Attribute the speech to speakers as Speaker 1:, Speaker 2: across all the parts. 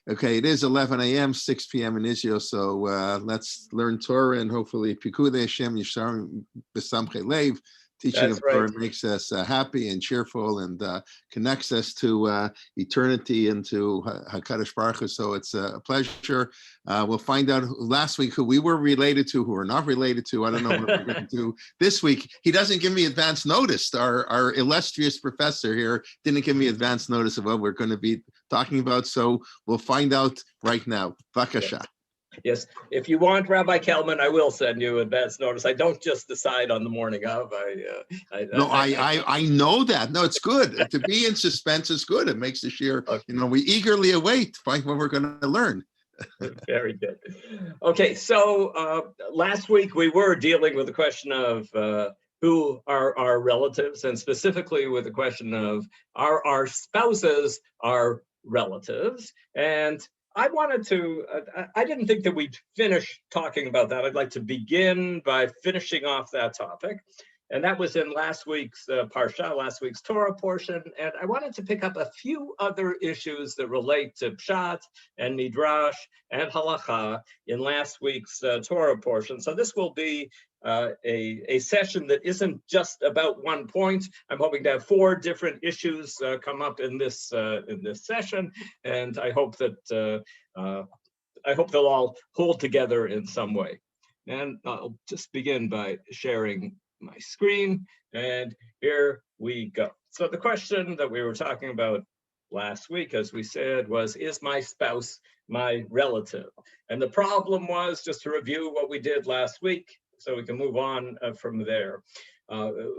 Speaker 1: Okay, it is 11 a.m., 6 p.m. in Israel, so let's learn Torah and hopefully Pikudei Hashem Yisharim B'Samchei Lev. Teaching of Torah makes us happy and cheerful and connects us to eternity and to HaKadosh Baruch Hu. So it's a pleasure. We'll find out last week who we were related to, who we're not related to. I don't know what we're going to do this week. He doesn't give me advance notice. Our illustrious professor here didn't give me advance notice of what we're going to be talking about. So we'll find out right now. Bakasha.
Speaker 2: Yes, if you want, Rabbi Kelman, I will send you advance notice. I don't just decide on the morning of.
Speaker 1: I know that. No, it's good. To be in suspense is good. It makes the share, we eagerly await to find what we're going to learn.
Speaker 2: Very good. Okay, so last week we were dealing with the question of who are our relatives, and specifically with the question of are our spouses our relatives? And I wanted to, I didn't think that we'd finish talking about that. I'd like to begin by finishing off that topic. And that was in last week's Parsha, last week's Torah portion. And I wanted to pick up a few other issues that relate to Pshat and Midrash and Halacha in last week's Torah portion. So this will be a session that isn't just about one point. I'm hoping to have 4 different issues come up in this session, and I hope that they'll all hold together in some way. And I'll just begin by sharing my screen, and here we go. So the question that we were talking about last week, as we said, was, is my spouse my relative? And the problem was, just to review what we did last week, so we can move on from there.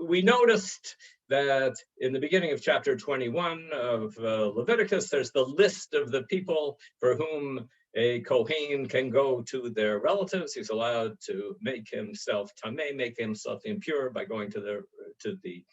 Speaker 2: We noticed that in the beginning of chapter 21 of Leviticus, there's the list of the people for whom a Kohen can go to their relatives. He's allowed to make himself tameh, make himself impure by going to the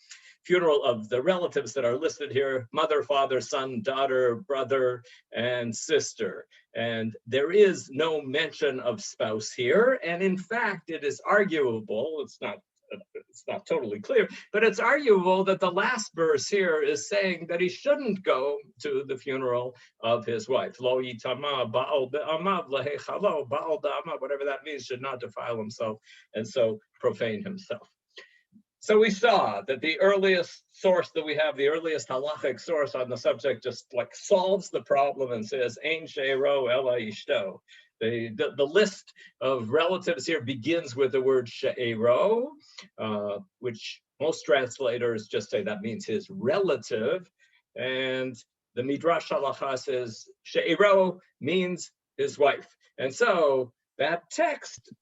Speaker 2: funeral of the relatives that are listed here: mother, father, son, daughter, brother, and sister. And there is no mention of spouse here. And in fact, it is arguable, it's not totally clear, but it's arguable that the last verse here is saying that he shouldn't go to the funeral of his wife. Lo yitama ba'al be'amav lehechalo, ba'al da'amav, whatever that means, should not defile himself and so profane himself. So we saw that the earliest source that we have, the earliest halachic source on the subject, just like solves the problem and says, Ein she'ero ela ishto. The list of relatives here begins with the word she'ero, which most translators just say that means his relative. And the Midrash Halacha says she'ero means his wife. And so that text,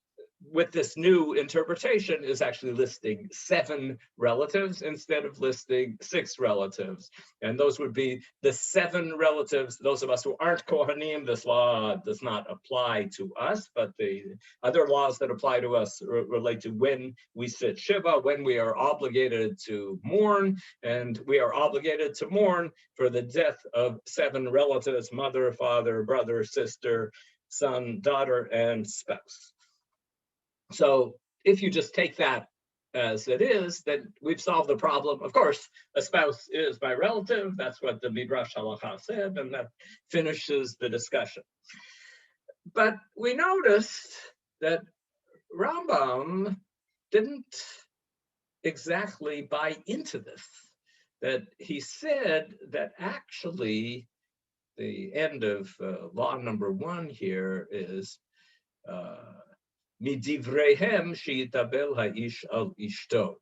Speaker 2: with this new interpretation, is actually listing 7 relatives instead of listing 6 relatives. And those would be the 7 relatives. Those of us who aren't Kohanim, this law does not apply to us, but the other laws that apply to us relate to when we sit Shiva, when we are obligated to mourn, and we are obligated to mourn for the death of 7 relatives: mother, father, brother, sister, son, daughter, and spouse. So if you just take that as it is, then we've solved the problem. Of course, a spouse is my relative. That's what the Midrash Halacha said, and that finishes the discussion. But we noticed that Rambam didn't exactly buy into this, that he said that actually the end of law number 1 here is midivrehem sheyitabel ha'ish al ishto.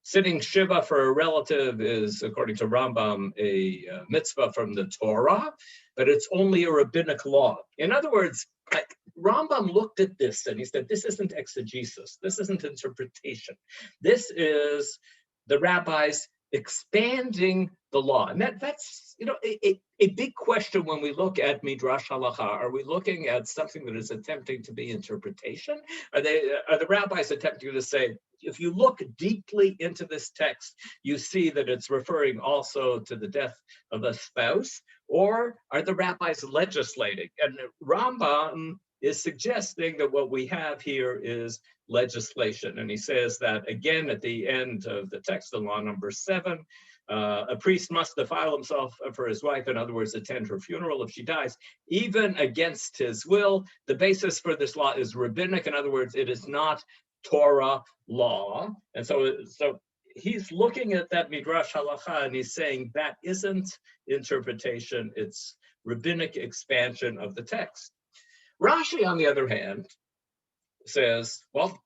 Speaker 2: Sitting Shiva for a relative is, according to Rambam, a mitzvah from the Torah, but it's only a rabbinic law. In other words, like, Rambam looked at this and he said, this isn't exegesis, this isn't interpretation. This is the rabbis expanding the law. And that's a big question when we look at Midrash Halacha. Are we looking at something that is attempting to be interpretation? Are the rabbis attempting to say, if you look deeply into this text, you see that it's referring also to the death of a spouse? Or are the rabbis legislating? And Rambam is suggesting that what we have here is legislation. And he says that again at the end of the text in law number 7, a priest must defile himself for his wife, in other words, attend her funeral if she dies, even against his will. The basis for this law is rabbinic. In other words, it is not Torah law. And so he's looking at that Midrash Halacha and he's saying that isn't interpretation, it's rabbinic expansion of the text. Rashi, on the other hand, says, well,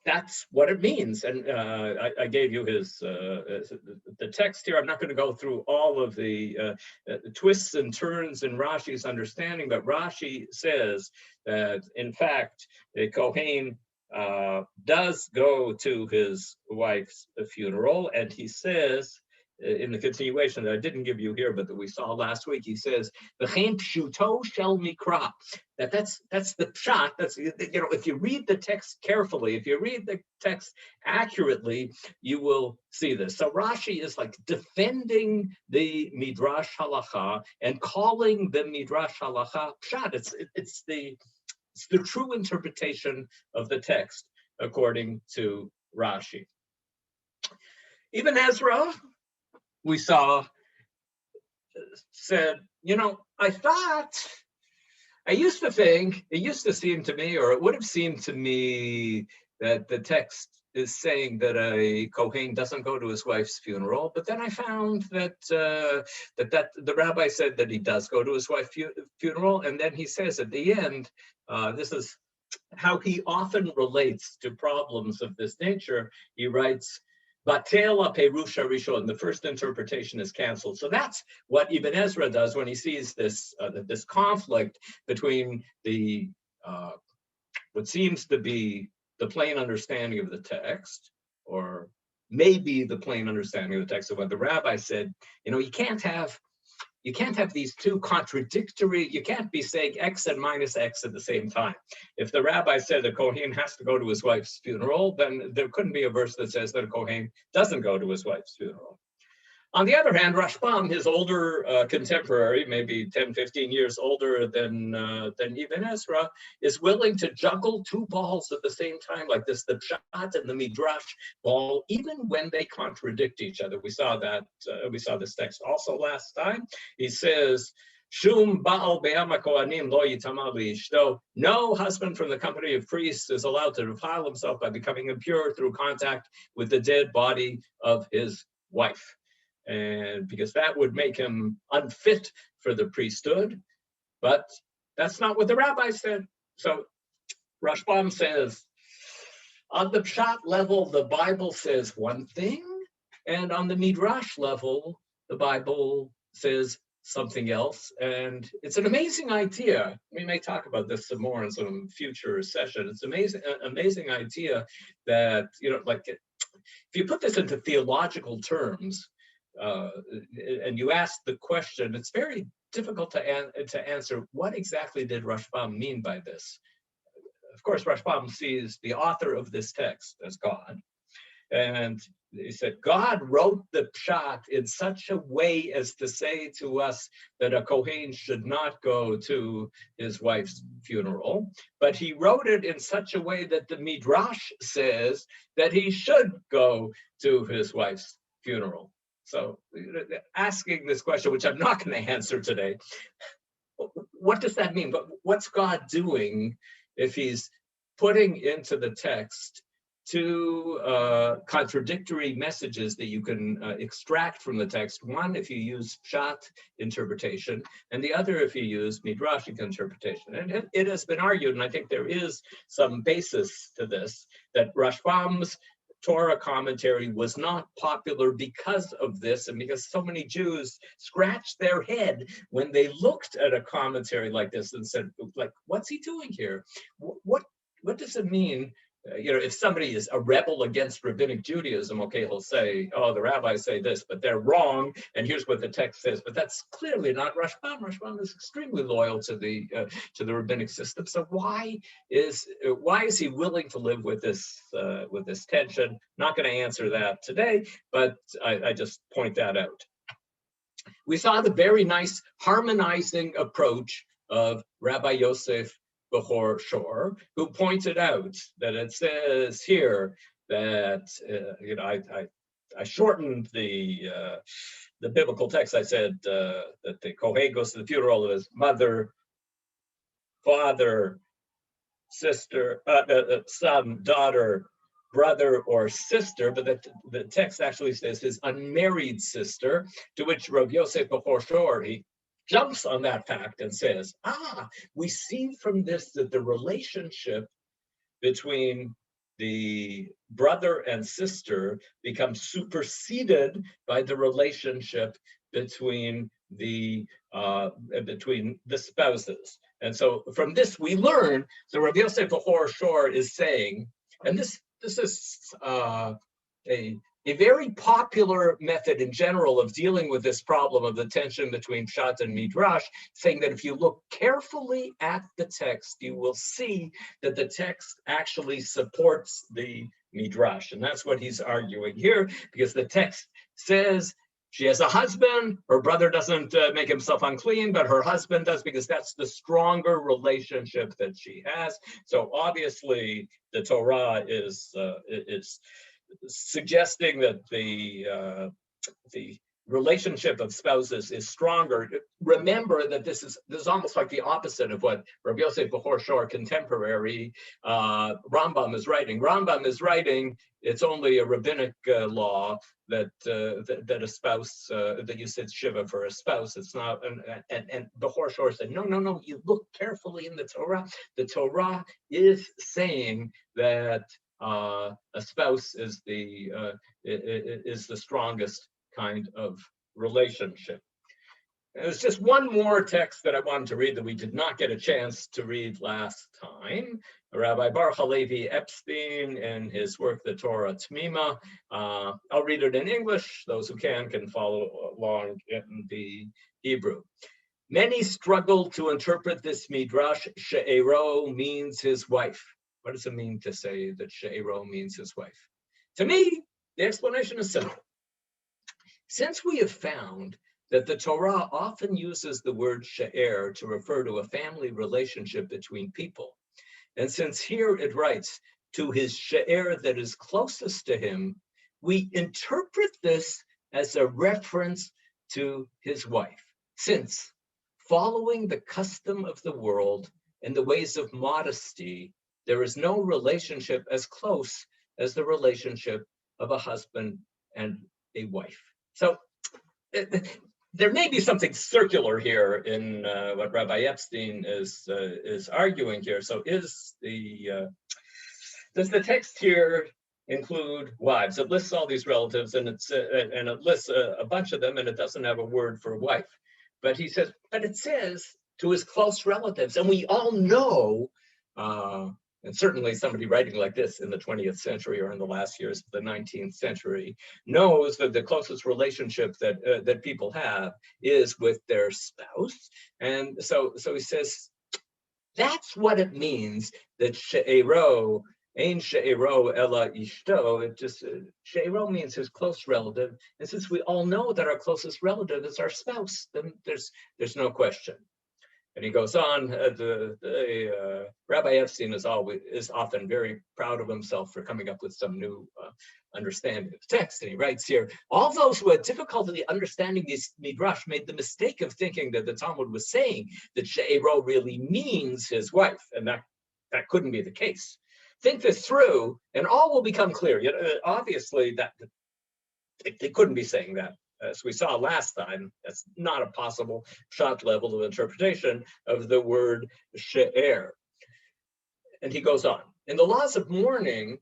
Speaker 2: that's what it means. And I gave you the text here. I'm not going to go through all of the twists and turns in Rashi's understanding, but Rashi says that, in fact, a Kohen does go to his wife's funeral, and he says, in the continuation that I didn't give you here, but that we saw last week, he says, "V'chein pshuto shel mikra." That's the pshat. That's, if you read the text carefully, if you read the text accurately, you will see this. So Rashi is like defending the Midrash Halacha and calling the Midrash Halacha pshat. It's the true interpretation of the text according to Rashi. Even Ezra, we saw, said, it used to seem to me, or it would have seemed to me, that the text is saying that a Kohen doesn't go to his wife's funeral, but then I found that the rabbi said that he does go to his wife's funeral, and then he says at the end, this is how he often relates to problems of this nature. He writes, Batela Perusha Rishon, the first interpretation is canceled. So that's what Ibn Ezra does when he sees this conflict between the what seems to be the plain understanding of the text, or maybe the plain understanding of the text of what the rabbi said. You can't have these two contradictory, you can't be saying X and minus X at the same time. If the rabbi said a Kohen has to go to his wife's funeral, then there couldn't be a verse that says that a Kohen doesn't go to his wife's funeral. On the other hand, Rashbam, his older contemporary, maybe 10, 15 years older than Ibn Ezra, is willing to juggle two balls at the same time, like this, the Pshat and the Midrash ball, even when they contradict each other. We saw this text also last time. He says, Shum Baal Be'ama Kohanim lo yitama li'ishto. No husband from the company of priests is allowed to defile himself by becoming impure through contact with the dead body of his wife. And because that would make him unfit for the priesthood, but that's not what the rabbi said. So Rashbam says, on the Pshat level, the Bible says one thing, and on the Midrash level, the Bible says something else. And it's an amazing idea. We may talk about this some more in some future session. It's amazing idea that, if you put this into theological terms, and you ask the question, it's very difficult to answer what exactly did Rashbam mean by this. Of course, Rashbam sees the author of this text as God, and he said God wrote the Pshat in such a way as to say to us that a Kohen should not go to his wife's funeral, but he wrote it in such a way that the Midrash says that he should go to his wife's funeral. So asking this question, which I'm not going to answer today, what does that mean? But what's God doing if he's putting into the text two contradictory messages that you can extract from the text? One, if you use Pshat interpretation, and the other, if you use Midrashic interpretation. And it has been argued, and I think there is some basis to this, that Rashbam's Torah commentary was not popular because of this, and because so many Jews scratched their head when they looked at a commentary like this and said, like, what's he doing here? What does it mean? If somebody is a rebel against rabbinic Judaism, okay, he'll say, oh, the rabbis say this, but they're wrong, and here's what the text says. But that's clearly not Rashbam. Rashbam is extremely loyal to the rabbinic system. So why is he willing to live with this tension? Not going to answer that today, but I just point that out. We saw the very nice harmonizing approach of Rabbi Yosef Bechor Shor, who pointed out that it says here that, I shortened the biblical text. I said that the Kohen goes to the funeral of his mother, father, sister, son, daughter, brother, or sister, but the text actually says his unmarried sister, to which Rabbi Yosef Bechor Shor, he jumps on that fact and says, we see from this that the relationship between the brother and sister becomes superseded by the relationship between the spouses. And so from this we learn that Rabbi Yosef Bechor Shor is saying, and this is a very popular method in general of dealing with this problem of the tension between Pshat and Midrash, saying that if you look carefully at the text, you will see that the text actually supports the Midrash. And that's what he's arguing here, because the text says she has a husband, her brother doesn't make himself unclean, but her husband does, because that's the stronger relationship that she has. So obviously the Torah is suggesting that the relationship of spouses is stronger. Remember that this is almost like the opposite of what Rabbi Yosef Bechor Shor, contemporary Rambam is writing. Rambam is writing it's only a rabbinic law that a spouse that you said shiva for a spouse. It's not, and Bechor Shor said no. You look carefully in the Torah. The Torah is saying that a spouse is the strongest kind of relationship. There's just one more text that I wanted to read that we did not get a chance to read last time. Rabbi Baruch Halevi Epstein in his work, The Torah Tmima. I'll read it in English. Those who can follow along in the Hebrew. Many struggle to interpret this midrash. She'ero means his wife. What does it mean to say that She'ero means his wife? To me, the explanation is simple. Since we have found that the Torah often uses the word she'er to refer to a family relationship between people, and since here it writes, to his she'er that is closest to him, we interpret this as a reference to his wife, since following the custom of the world and the ways of modesty, there is no relationship as close as the relationship of a husband and a wife. So there may be something circular here in what Rabbi Epstein is arguing here. So does the text here include wives? It lists all these relatives, and it lists a bunch of them, and it doesn't have a word for wife. But he says, but it says to his close relatives, and we all know. And certainly somebody writing like this in the 20th century or in the last years of the 19th century knows that the closest relationship that people have is with their spouse. And so he says, that's what it means that she'ero, ein she'ero ela ishto. It just, she'ero means his close relative. And since we all know that our closest relative is our spouse, then there's no question. And he goes on, Rabbi Epstein is often very proud of himself for coming up with some new understanding of text. And he writes here, all those who had difficulty understanding this midrash made the mistake of thinking that the Talmud was saying that she'ero really means his wife, and that couldn't be the case. Think this through, and all will become clear. Obviously, that they couldn't be saying that. As we saw last time, that's not a possible Pshat level of interpretation of the word she'er. And he goes on. In the laws of mourning,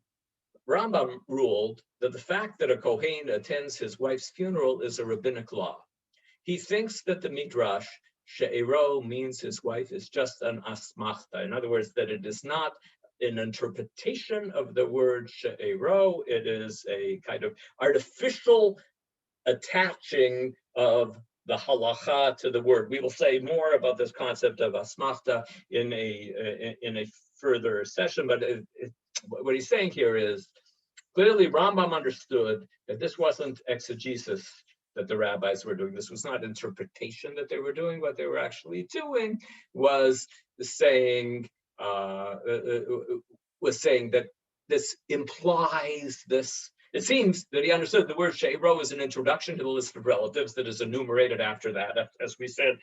Speaker 2: Rambam ruled that the fact that a Kohen attends his wife's funeral is a rabbinic law. He thinks that the Midrash, she'ero means his wife, is just an asmachta. In other words, that it is not an interpretation of the word she'ero. It is a kind of artificial attaching of the halacha to the word. We will say more about this concept of asmachta in a further session, but what he's saying here is clearly Rambam understood that this wasn't exegesis that the rabbis were doing. This was not interpretation that they were doing. What they were actually doing was saying that this implies this It seems that he understood the word Shero as an introduction to the list of relatives that is enumerated after that. As we said,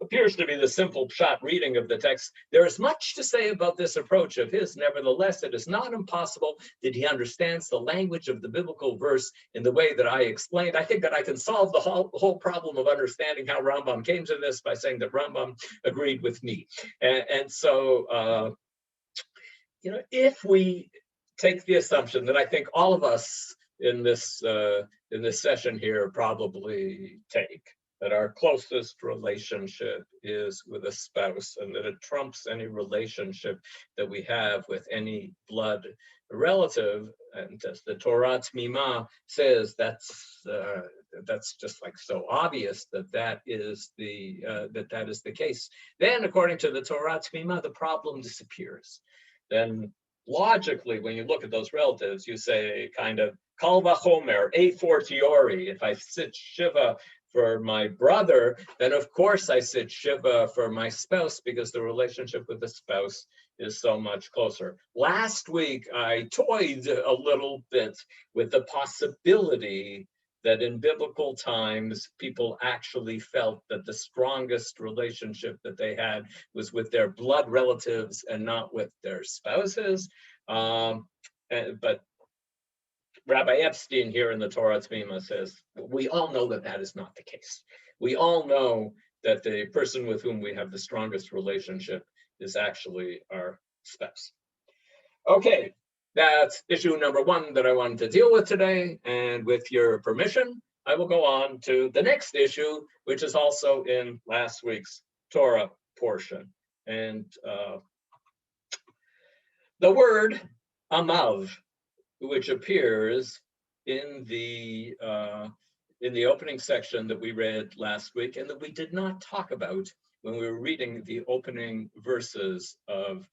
Speaker 2: appears to be the simple Pshat reading of the text. There is much to say about this approach of his. Nevertheless, it is not impossible that he understands the language of the biblical verse in the way that I explained. I think that I can solve the whole problem of understanding how Rambam came to this by saying that Rambam agreed with me. And so, if we take the assumption that I think all of us in this session here probably take, that our closest relationship is with a spouse, and that it trumps any relationship that we have with any blood relative, and as the Torah Tmima says, that's just like so obvious that is the case. Then, according to the Torah Tmima, the problem disappears. Then logically, when you look at those relatives, you say kind of kal vachomer, a fortiori. If I sit shiva for my brother, then of course I sit shiva for my spouse, because the relationship with the spouse is so much closer. Last week, I toyed a little bit with the possibility that in biblical times, people actually felt that the strongest relationship that they had was with their blood relatives and not with their spouses. But Rabbi Epstein here in the Torah Tmima says, we all know that that is not the case. We all know that the person with whom we have the strongest relationship is actually our spouse. Okay. That's issue number one that I wanted to deal with today. And with your permission, I will go on to the next issue, which is also in last week's Torah portion. And the word Amav, which appears in the opening section that we read last week, and that we did not talk about when we were reading the opening verses of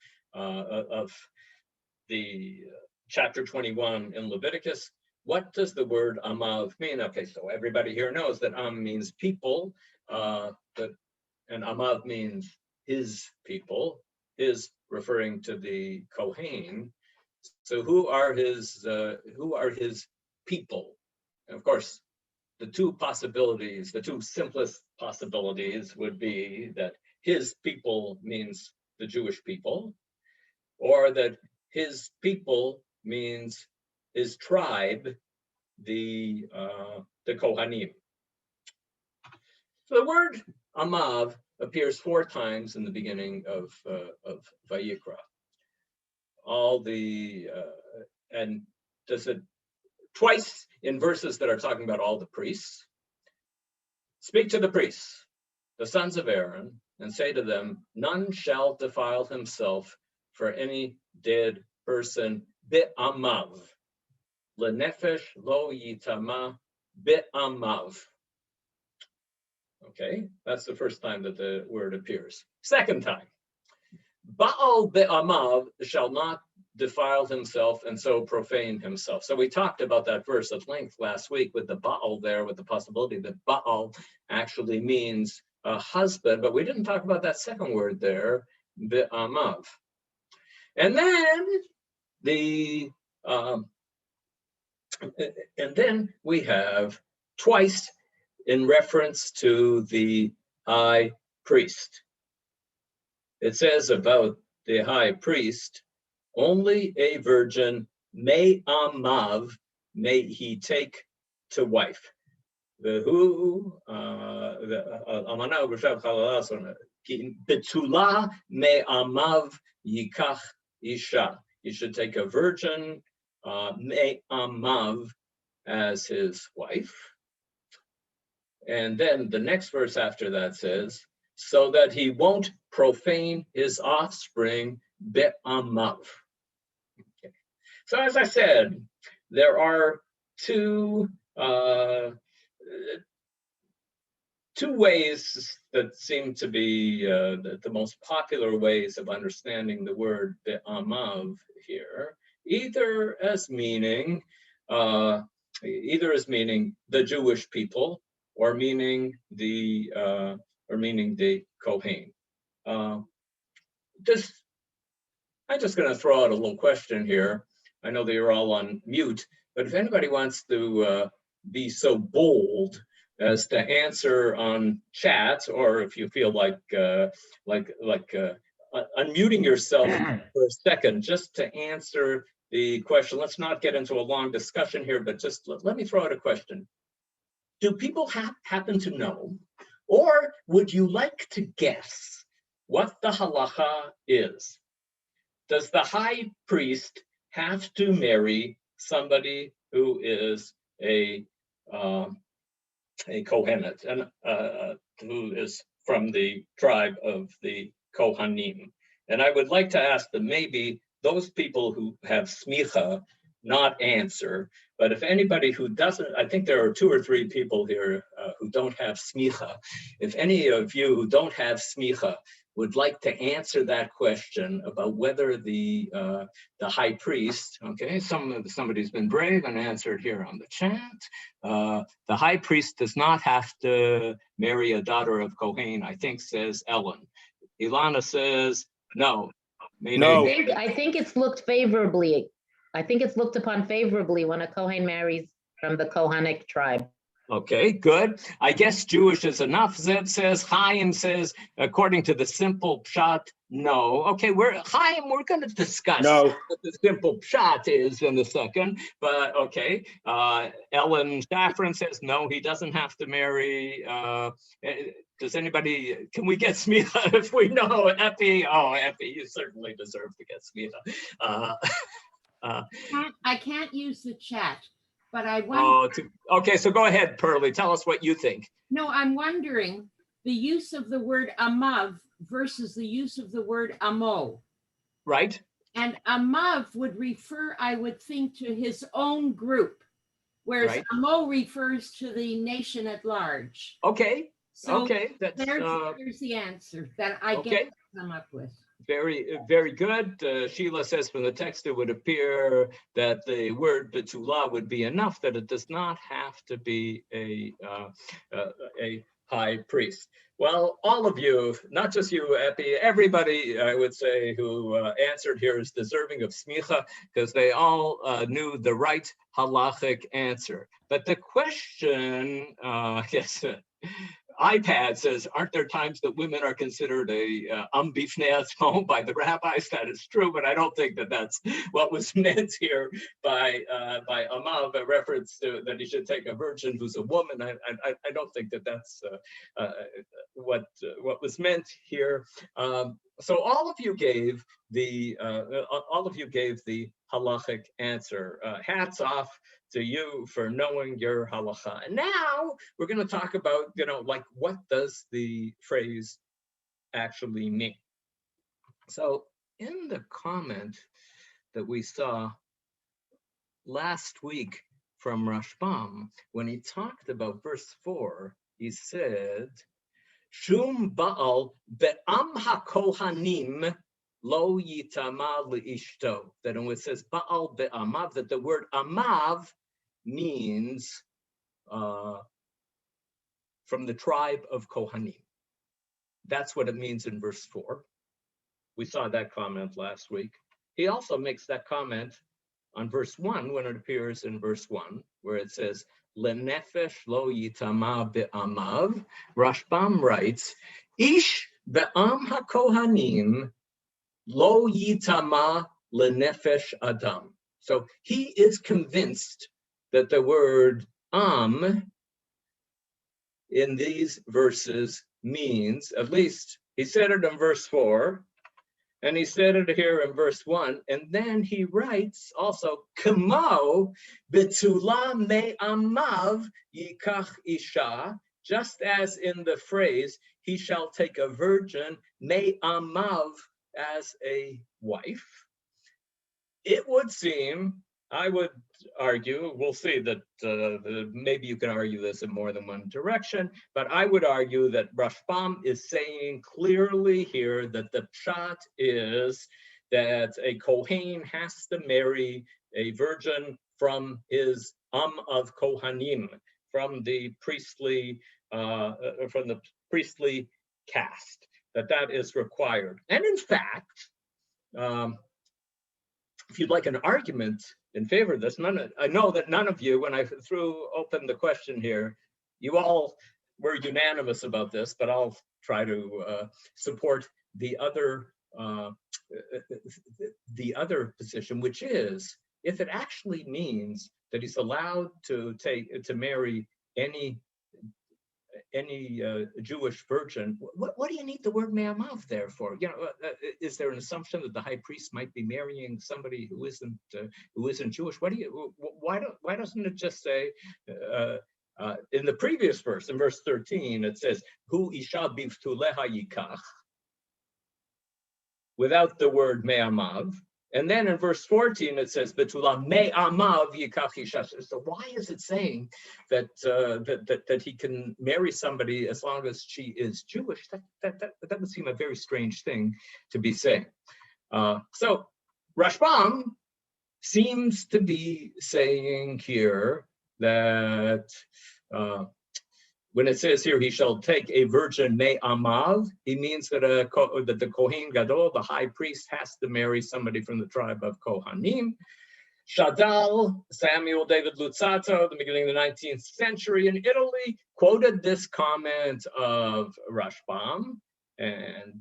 Speaker 2: the chapter 21 in Leviticus. What does the word Amav mean? Okay, so everybody here knows that Am means people, and Amav means his people, his referring to the Kohen. So who are his people? And of course, the two simplest possibilities would be that his people means the Jewish people, or that his people means his tribe, the Kohanim. So the word Amav appears 4 times in the beginning of Vayikra. And does it twice in verses that are talking about all the priests. Speak to the priests, the sons of Aaron, and say to them, none shall defile himself for any dead person, be'amav. Lenefesh lo yitama be'amav. Okay, that's the first time that the word appears. Second time, Baal be'amav shall not defile himself and so profane himself. So we talked about that verse at length last week with the Baal there, with the possibility that Baal actually means a husband, but we didn't talk about that second word there, be'amav. And then we have twice in reference to the high priest. It says about the high priest, only a virgin may amav, may he take to wife. Betula me amav yikach isha. You should take a virgin, me amav, as his wife. And then the next verse after that says, so that he won't profane his offspring, be'amav. Okay. So as I said, there are two ways that seem to be the most popular ways of understanding the word be'amav here, either as meaning the Jewish people, or meaning the Kohen. I'm just going to throw out a little question here. I know that you're all on mute, but if anybody wants to be so bold as to answer on chat, or if you feel like unmuting yourself for a second just to answer the question. Let's not get into a long discussion here, but just let me throw out a question. Do people happen to know, or would you like to guess what the halacha is? Does the high priest have to marry somebody who is a Kohenet, and who is from the tribe of the Kohanim? And I would like to ask that maybe those people who have smicha not answer, but if anybody who doesn't, I think there are 2 or 3 people here who don't have smicha. If any of you who don't have smicha would like to answer that question about whether the high priest, okay, somebody's been brave and answered here on the chat. The high priest does not have to marry a daughter of Kohen, I think, says Ellen. Ilana says no.
Speaker 3: No.
Speaker 4: I think it's looked favorably. I think it's looked upon favorably when a Kohen marries from the Kohanic tribe.
Speaker 2: Okay, good. I guess Jewish is enough. Zeb says, Chaim says, according to the simple Pshat, no. Okay, Chaim, we're going to discuss what the simple Pshat is in a second. But okay, Ellen Saffron says, no, he doesn't have to marry. Does anybody, can we get smicha if we know? Epi, you certainly deserve to get smicha.
Speaker 5: I can't use the chat, but I wonder.
Speaker 2: Okay, so go ahead, Pearlie. Tell us what you think.
Speaker 5: No, I'm wondering the use of the word amav versus the use of the word amo.
Speaker 2: Right.
Speaker 5: And amav would refer, I would think, to his own group, whereas amo refers to the nation at large.
Speaker 2: Okay.
Speaker 5: So
Speaker 2: okay.
Speaker 5: There's the answer that I get to come up with.
Speaker 2: Very, very good. Sheila says from the text, it would appear that the word betula would be enough, that it does not have to be a high priest. Well, all of you, not just you, Epi, everybody, I would say, who answered here is deserving of smicha, because they all knew the right halachic answer. But the question, yes, iPad says, aren't there times that women are considered a bifnei atzmo by the rabbis? That is true, but I don't think that that's what was meant here by Amav, a reference to that he should take a virgin who's a woman. I don't think that that's what was meant here. So all of you gave the halachic answer. Hats off to you for knowing your halacha. And now we're going to talk about, like, what does the phrase actually mean? So in the comment that we saw last week from Rashbam, when he talked about verse 4, he said, Shum Baal be'am ha-kohanim lo yitama le'ishto. That when it says Baal be'amav, that the word amav means from the tribe of Kohanim. That's what it means in verse 4. We saw that comment last week. He also makes that comment on verse 1 when it appears in verse 1, where it says, Lenefesh lo yitama be'amav. Rashbam writes, Ish be'am ha-kohanim lo yitama lenefesh adam. So he is convinced that the word in these verses means, at least he said it in verse 4, and he said it here in verse 1, and then he writes also, Kamo betula me amav yikach isha, just as in the phrase, he shall take a virgin, me amav, as a wife. It would seem, I would argue, we'll see that maybe you can argue this in more than one direction, but I would argue that Rashbam is saying clearly here that the pshat is that a Kohen has to marry a virgin from his of Kohanim, from the priestly caste, that is required. And in fact, if you'd like an argument in favor of this, I know that none of you, when I threw open the question here, you all were unanimous about this, but I'll try to support the other position, which is, if it actually means that he's allowed to marry any Jewish virgin, what do you need the word me'amav there for? Is there an assumption that the high priest might be marrying somebody who isn't Jewish? Why doesn't it just say in the previous verse, in verse 13, it says hu isha bivtuleha yikach, without the word me'amav. And then in verse 14, it says, Betula me'amav yikach isha. So why is it saying that he can marry somebody as long as she is Jewish? That would seem a very strange thing to be saying. So Rashbam seems to be saying here that when it says here, he shall take a virgin me'amav, he means that the Kohen Gadol, the high priest, has to marry somebody from the tribe of Kohanim. Shadal, Samuel David Luzzatto, the beginning of the 19th century in Italy, quoted this comment of Rashbam and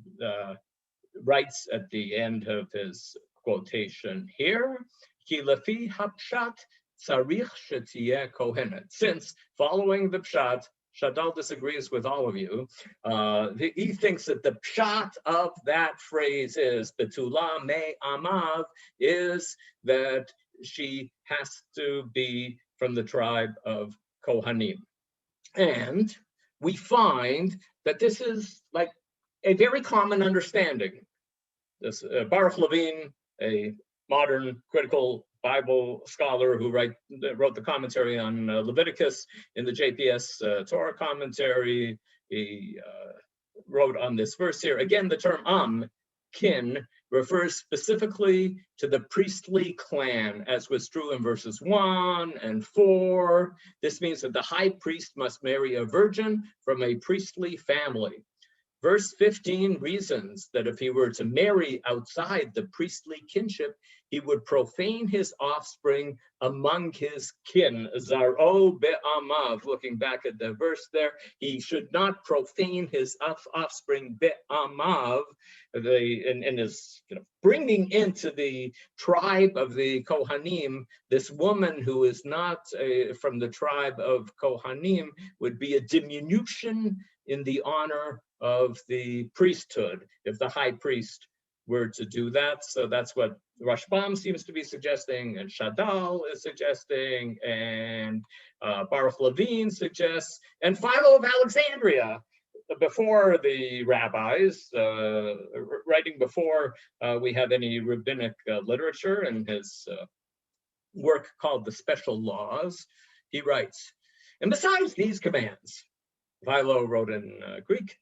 Speaker 2: writes at the end of his quotation here, Ki lefi hapshat tzarich shetiyeh kohenet. Since, following the Pshat, Shadal disagrees with all of you. He thinks that the pshat of that phrase is betula me'amav, is that she has to be from the tribe of Kohanim. And we find that this is like a very common understanding. This Baruch Levine, a modern critical Bible scholar who wrote the commentary on Leviticus in the JPS Torah commentary. He wrote on this verse here. Again, the term kin, refers specifically to the priestly clan, as was true in verses 1 and 4. This means that the high priest must marry a virgin from a priestly family. Verse 15 reasons that if he were to marry outside the priestly kinship, he would profane his offspring among his kin. Zaro be'amav, looking back at the verse there, he should not profane his offspring be'amav, in his bringing into the tribe of the Kohanim, this woman who is not from the tribe of Kohanim would be a diminution in the honor of the priesthood if the high priest were to do that. So that's what Rashbam seems to be suggesting, and Shadal is suggesting, and Baruch Levine suggests, and Philo of Alexandria, before the rabbis, writing before we have any rabbinic literature, in his work called The Special Laws, he writes, and besides these commands, Philo wrote in Greek,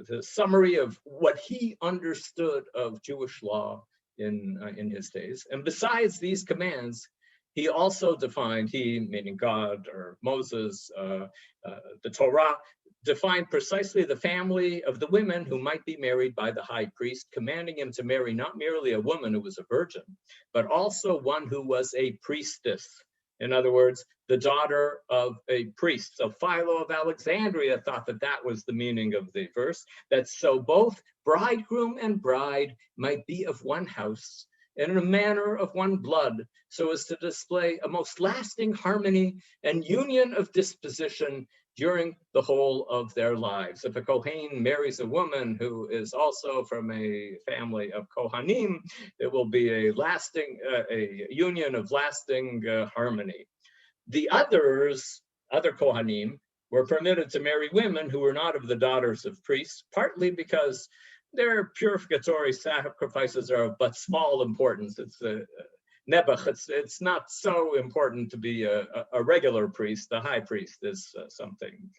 Speaker 2: the summary of what he understood of Jewish law in his days. And besides these commands, he also defined, he meaning God or Moses, the Torah, defined precisely the family of the women who might be married by the high priest, commanding him to marry not merely a woman who was a virgin, but also one who was a priestess. In other words, the daughter of a priest. So Philo of Alexandria thought that that was the meaning of the verse, that so both bridegroom and bride might be of one house and in a manner of one blood, so as to display a most lasting harmony and union of disposition during the whole of their lives. If a Kohen marries a woman who is also from a family of Kohanim, it will be a lasting, a union of lasting harmony. The other Kohanim were permitted to marry women who were not of the daughters of priests, partly because their purificatory sacrifices are of but small importance. It's Nebuch, it's not so important to be a regular priest. The high priest is something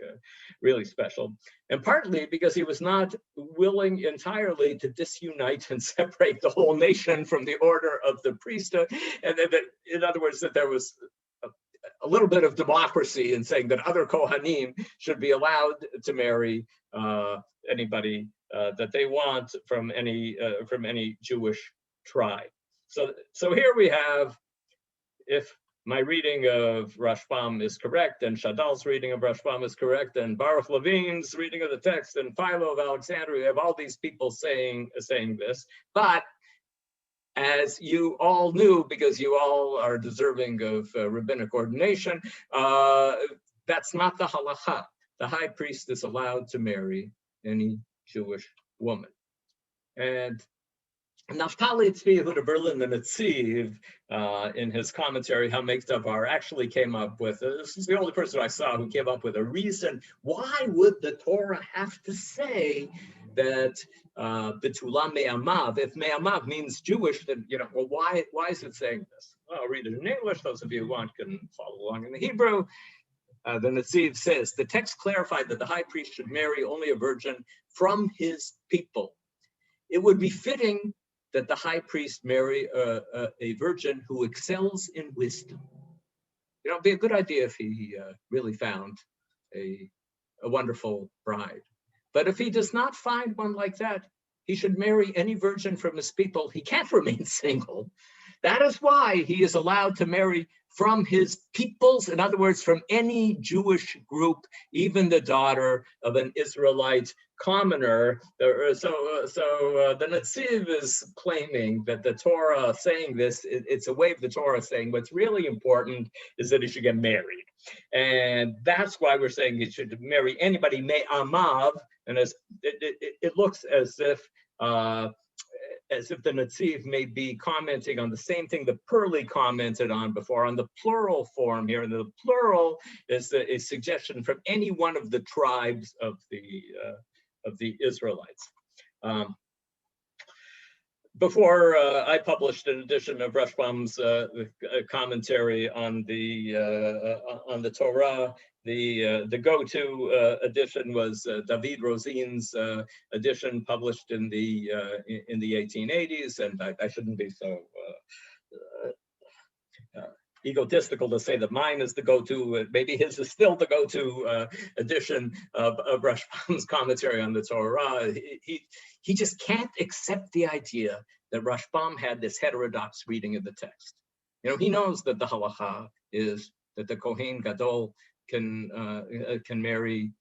Speaker 2: really special. And partly because he was not willing entirely to disunite and separate the whole nation from the order of the priesthood. And that, in other words, that there was a little bit of democracy in saying that other Kohanim should be allowed to marry anybody that they want from any Jewish tribe. So here we have, if my reading of Rashbam is correct, and Shadal's reading of Rashbam is correct, and Baruch Levine's reading of the text, and Philo of Alexandria, we have all these people saying this. But as you all knew, because you all are deserving of rabbinic ordination, that's not the halacha. The high priest is allowed to marry any Jewish woman. And Naftali Tzvi Yehuda Berlin, the Netziv, in his commentary, How Makes Davar, actually came up with, this is the only person I saw who came up with a reason. Why would the Torah have to say that B'tulah Me'amav? If Me'amav means Jewish, then, well, why is it saying this? Well, I'll read it in English. Those of you who want can follow along in the Hebrew. The Netziv says, the text clarified that the high priest should marry only a virgin from his people. It would be fitting that the high priest marry a virgin who excels in wisdom. It'd be a good idea if he really found a wonderful bride. But if he does not find one like that, he should marry any virgin from his people. He can't remain single. That is why he is allowed to marry from his peoples, in other words, from any Jewish group, even the daughter of an Israelite commoner. So the Netziv is claiming that the Torah saying this, it's a way of the Torah saying what's really important is that he should get married. And that's why we're saying he should marry anybody, me'amav, and it looks as if the Netziv may be commenting on the same thing that Perley commented on before, on the plural form here. And the plural is a suggestion from any one of the tribes of the Israelites. Before I published an edition of Rashbam's commentary on the Torah, the go-to edition was David Rosin's edition, published in the 1880s, and I shouldn't be so egotistical to say that mine is the go-to. Maybe his is still the go-to edition of Rashbam's commentary on the Torah. He just can't accept the idea that Rashbam had this heterodox reading of the text. He knows that the halacha is that the Kohen Gadol can marry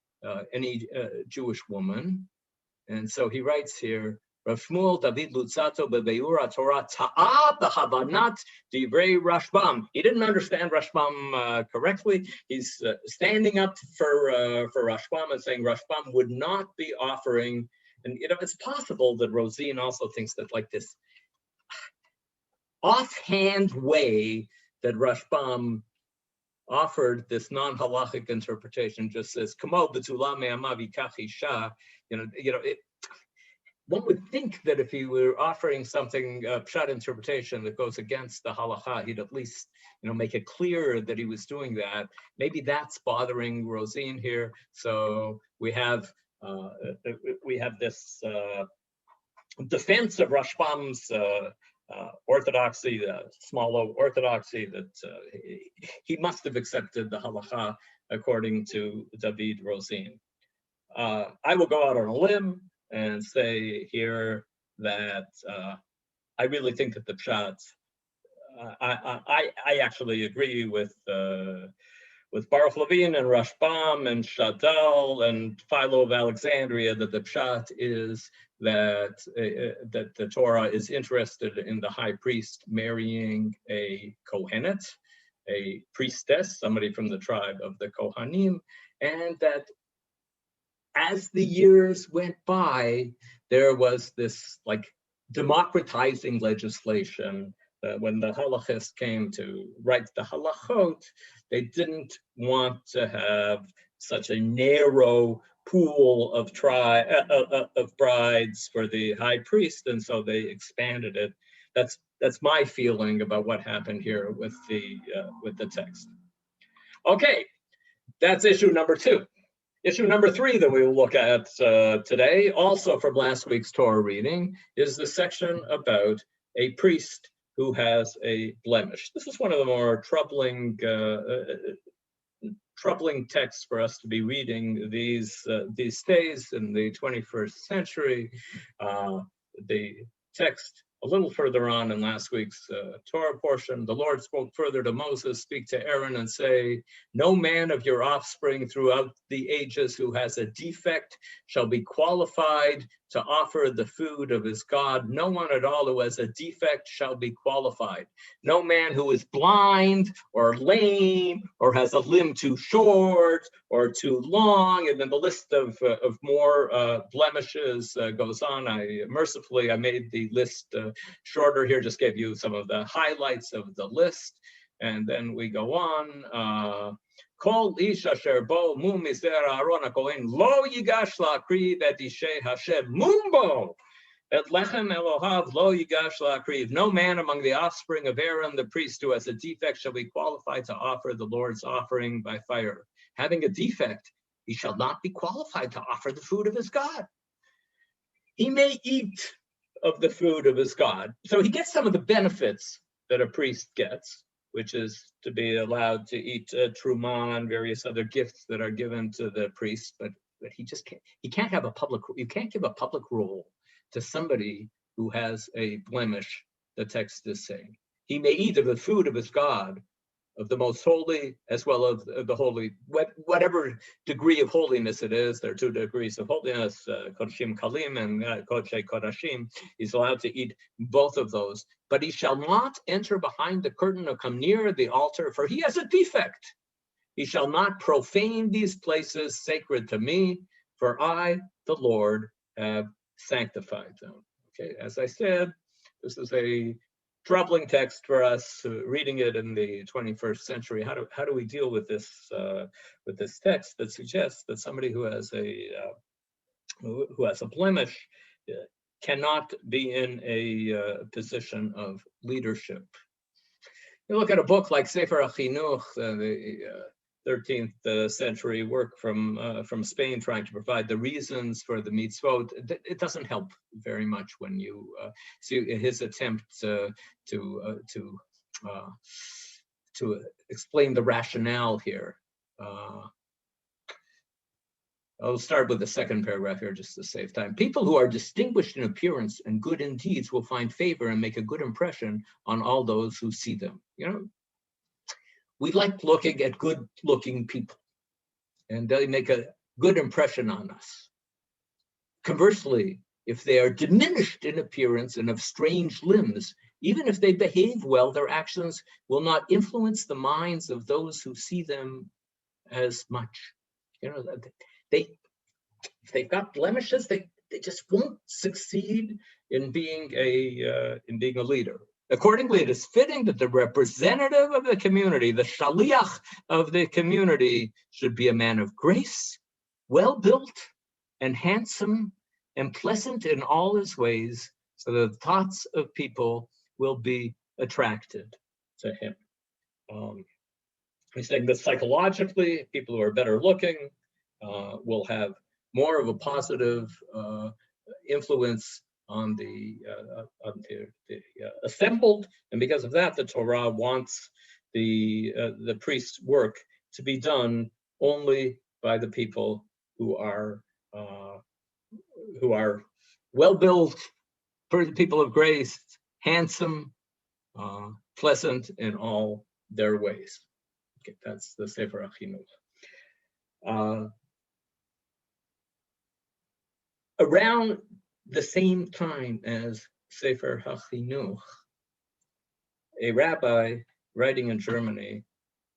Speaker 2: any Jewish woman, and so he writes here, Rav Shmuel David Lutzato bebeura Torah ta'a b'havanat divrei Rashbam. He didn't understand Rashbam correctly. He's standing up for Rashbam and saying Rashbam would not be offering. And it's possible that Rosin also thinks that, like, this offhand way that Rashbam offered this non-halachic interpretation, just says "Kamo b'tulah me'amav yikach isha." One would think that if he were offering something, Pshat interpretation that goes against the halacha, he'd at least, make it clear that he was doing that. Maybe that's bothering Rosin here. So we have this defense of Rashbam's orthodoxy, small o orthodoxy, that he must have accepted the halacha according to David Rosin. I will go out on a limb and say here that I really think that the Pshat, I actually agree with Baruch Levine and Rashbam and Shadal and Philo of Alexandria that the Pshat is that the Torah is interested in the high priest marrying a Kohenet, a priestess, somebody from the tribe of the Kohanim, and that as the years went by, there was this democratizing legislation. When the halachists came to write the halachot, they didn't want to have such a narrow pool of brides for the high priest, and so they expanded it. That's my feeling about what happened here with the text. Okay, that's issue number 2. Issue number 3 that we will look at today, also from last week's Torah reading, is the section about a priest who has a blemish. This is one of the more troubling texts for us to be reading these days in the 21st century. The text a little further on in last week's Torah portion, the Lord spoke further to Moses, speak to Aaron and say, no man of your offspring throughout the ages who has a defect shall be qualified to offer the food of his God. No one at all who has a defect shall be qualified. No man who is blind or lame or has a limb too short or too long. And then the list of more blemishes goes on. Mercifully, I made the list shorter here, just gave you some of the highlights of the list. And then we go on. Kol ish asher bo mum mizer Aaron HaKohen lo yigash la'akriv et ishe Hashem mumbo et lechem Elohav lo yigash la'akriv. No man among the offspring of Aaron the priest who has a defect shall be qualified to offer the Lord's offering by fire. Having a defect, he shall not be qualified to offer the food of his God. He may eat of the food of his God. So he gets some of the benefits that a priest gets, which is to be allowed to eat truma and various other gifts that are given to the priest, but he just can't. You can't give a public role to somebody who has a blemish. The text is saying he may eat of the food of his God, of the most holy as well as the holy, whatever degree of holiness it is. There are 2 degrees of holiness, Kodashim Kalim and Kodesh Kodashim. He's allowed to eat both of those, but he shall not enter behind the curtain or come near the altar, for he has a defect. He shall not profane these places sacred to me, for I, the Lord, have sanctified them. Okay, as I said, this is a troubling text for us reading it in the 21st century. How do we deal with this text that suggests that somebody who has a blemish cannot be in a position of leadership? You look at a book like Sefer HaChinuch, the 13th century work from Spain, trying to provide the reasons for the mitzvot. It doesn't help very much when you see his attempt to explain the rationale here. I'll start with the second paragraph here just to save time. People who are distinguished in appearance and good in deeds will find favor and make a good impression on all those who see them. You know, we like looking at good-looking people, and they make a good impression on us. Conversely, if they are diminished in appearance and of strange limbs, even if they behave well, their actions will not influence the minds of those who see them as much. You know, if they've got blemishes, they just won't succeed in being a leader. Accordingly, it is fitting that the representative of the community, the shaliach of the community, should be a man of grace, well-built and handsome and pleasant in all his ways, so that the thoughts of people will be attracted to him. He's saying that psychologically, people who are better looking will have more of a positive influence on the assembled, and because of that, the Torah wants the priest's work to be done only by the people who are well-built, people of grace, handsome, pleasant in all their ways. Okay, that's the Sefer HaChinuch. Around the same time as Sefer HaChinuch, a rabbi writing in Germany,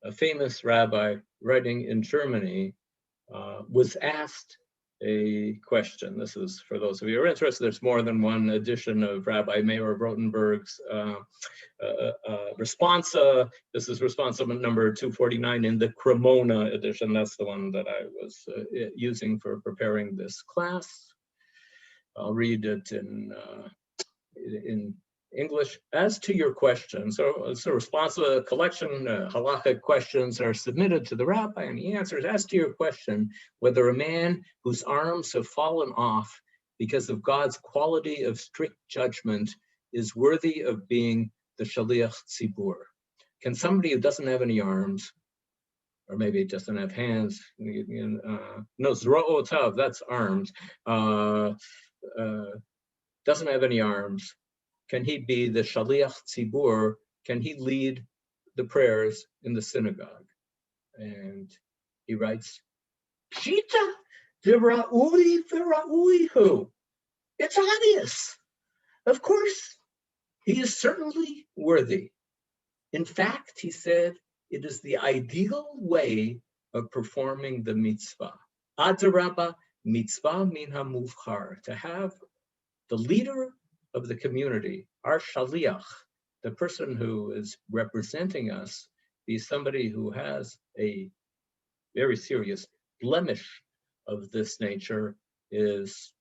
Speaker 2: a famous rabbi writing in Germany, was asked a question. This is for those of you who are interested. There's more than one edition of Rabbi Meir of Rotenberg's responsa. This is responsa number 249 in the Cremona edition. That's the one that I was using for preparing this class. I'll read it in English. As to your question, so response to a collection, halachic questions are submitted to the rabbi, and he answers, as to your question, whether a man whose arms have fallen off because of God's quality of strict judgment is worthy of being the shaliach tzibur. Can somebody who doesn't have any arms, or maybe doesn't have hands, no, zro'otav, that's arms, doesn't have any arms, can he be the shaliach tzibur? Can he lead the prayers in the synagogue? And he writes, Pshita v'ra'ui hu. It's obvious. Of course, he is certainly worthy. In fact, he said, it is the ideal way of performing the mitzvah. Adarabba, mitzvah min hamuvchar, to have the leader of the community, our shaliach, the person who is representing us, be somebody who has a very serious blemish of this nature, is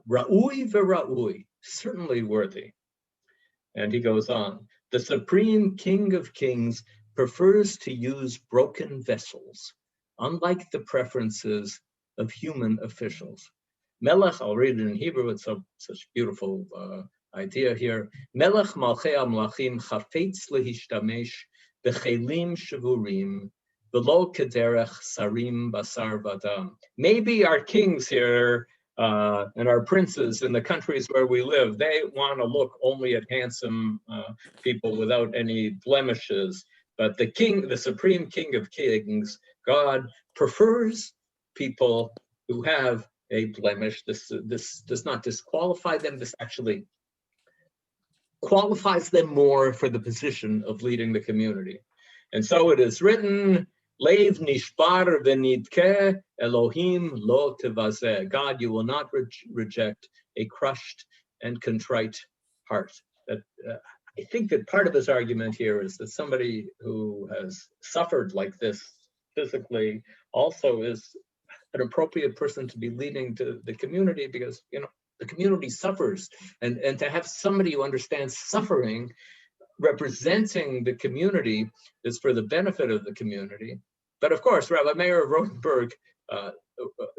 Speaker 2: ra'ui v'ra'ui, certainly worthy. And he goes on, the Supreme King of Kings prefers to use broken vessels, unlike the preferences of human officials. Melech, I'll read it in Hebrew, it's such beautiful idea here. Melech malchei amlachim chafetz lehishtamesh b'chelim shavurim v'lo kederech sarim basar vadam. Maybe our kings here and our princes in the countries where we live, they want to look only at handsome people without any blemishes. But the king, the Supreme King of Kings, God prefers people who have a blemish. This does not disqualify them. This actually qualifies them more for the position of leading the community. And so it is written, Leiv nishbar v'nidke Elohim lo tevazeh. God, you will not reject a crushed and contrite heart. That I think that part of his argument here is that somebody who has suffered like this physically also is an appropriate person to be leading to the community, because the community suffers, and to have somebody who understands suffering representing the community is for the benefit of the community. But of course, Rabbi Meir of Rotenberg